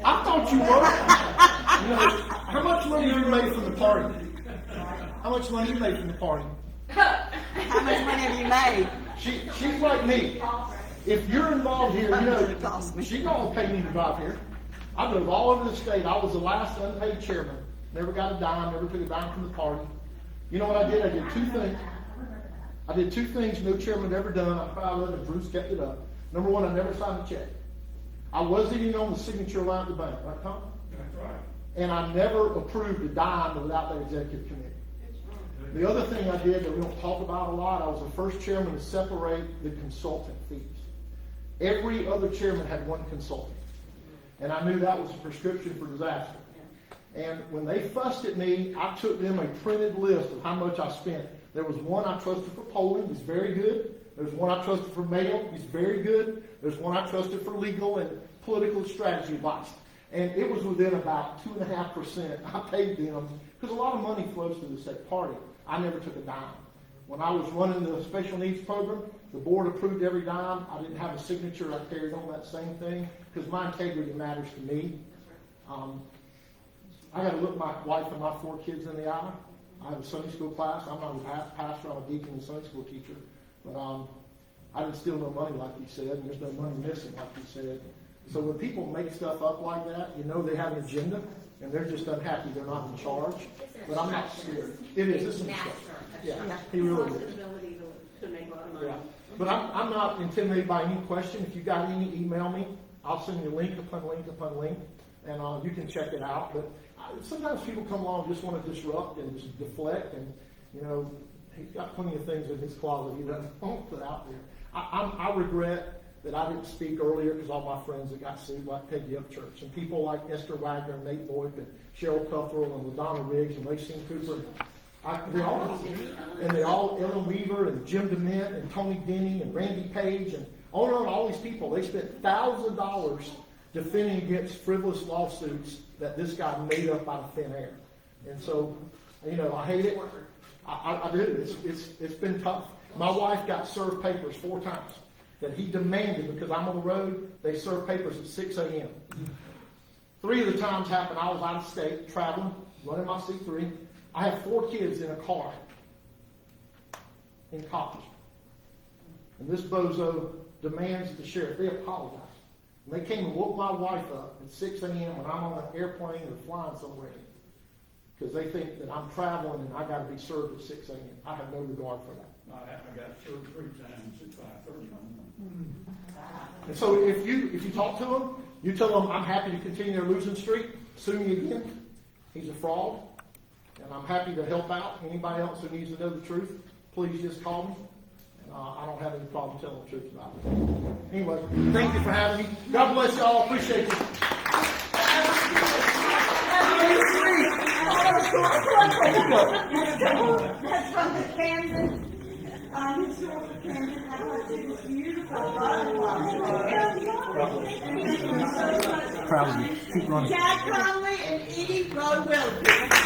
I thought you were. You know, how much money you made from the party? How much money you made from the party? How much money have you made? She's like me. If you're involved here, you know, she's gonna pay me to drive here. I drove all over the state. I was the last unpaid chairman. Never got a dime, never took a dime from the party. You know what I did? I did 2 things. I did 2 things no chairman had ever done. I'm proud of it, and Bruce kept it up. Number 1, I never signed a check. I wasn't even on the signature line at the bank, right, Tom? That's right. And I never approved a dime without the executive committee. The other thing I did that we don't talk about a lot, I was the first chairman to separate the consultant fees. Every other chairman had 1 consultant. And I knew that was a prescription for disaster. And when they fussed at me, I took them a printed list of how much I spent. There was one I trusted for polling, he's very good. There's one I trusted for mail, he's very good. There's one I trusted for legal and political strategy advice. And it was within about 2.5% I paid them, because a lot of money flows to the state party. I never took a dime. When I was running the special needs program, the board approved every dime. I didn't have a signature. I carried on that same thing, because my integrity matters to me. I got to look my wife and my 4 kids in the eye. I have a Sunday school class. I'm not a pastor. I'm a deacon and Sunday school teacher. But I didn't steal no money like he said, and there's no money missing like he said. So when people make stuff up like that, you know they have an agenda, and they're just unhappy they're not in charge. But I'm not scared. It is. It's a mistake. Yeah, he really is. To make a lot of money. Yeah. But I'm not intimidated by any question. If you got any, email me. I'll send you link upon link upon link, and you can check it out. But sometimes people come along and just want to disrupt and just deflect, and you know, he's got plenty of things in his closet he doesn't want to put out there. I regret that I didn't speak earlier, because all my friends that got sued, like Peggy Upchurch, and people like Esther Wagner and Nate Boyd and Cheryl Cuffrell and LaDonna Riggs and Lacey Cooper. They all, Ellen Weaver and Jim DeMint and Tony Denny and Randy Page and on and on, all these people, they spent thousands of dollars defending against frivolous lawsuits that this guy made up out of thin air. And so, you know, I hate it. I do. It's been tough. My wife got served papers 4 times that he demanded, because I'm on the road. They serve papers at 6 a.m. 3 of the times happened, I was out of state, traveling, running my C3. I had 4 kids in a car in college. And this bozo demands the sheriff, they apologize. And they came and woke my wife up at 6 a.m. when I'm on an airplane or flying somewhere. Because they think that I'm traveling and I gotta be served at 6 a.m. I have no regard for that. I got served 3 times at 5:30. And so if you talk to them, you tell them I'm happy to continue their losing streak, sue me again. He's a fraud. And I'm happy to help out. Anybody else who needs to know the truth, please just call me. And I don't have any problem telling the truth about it. Anyway, thank you for having me. God bless you all. Appreciate you. That's from the Camden, historical Camden, I thought it was beautiful, Proud of you. Keep running. Jack Conley and Edie Rowe Willoughby.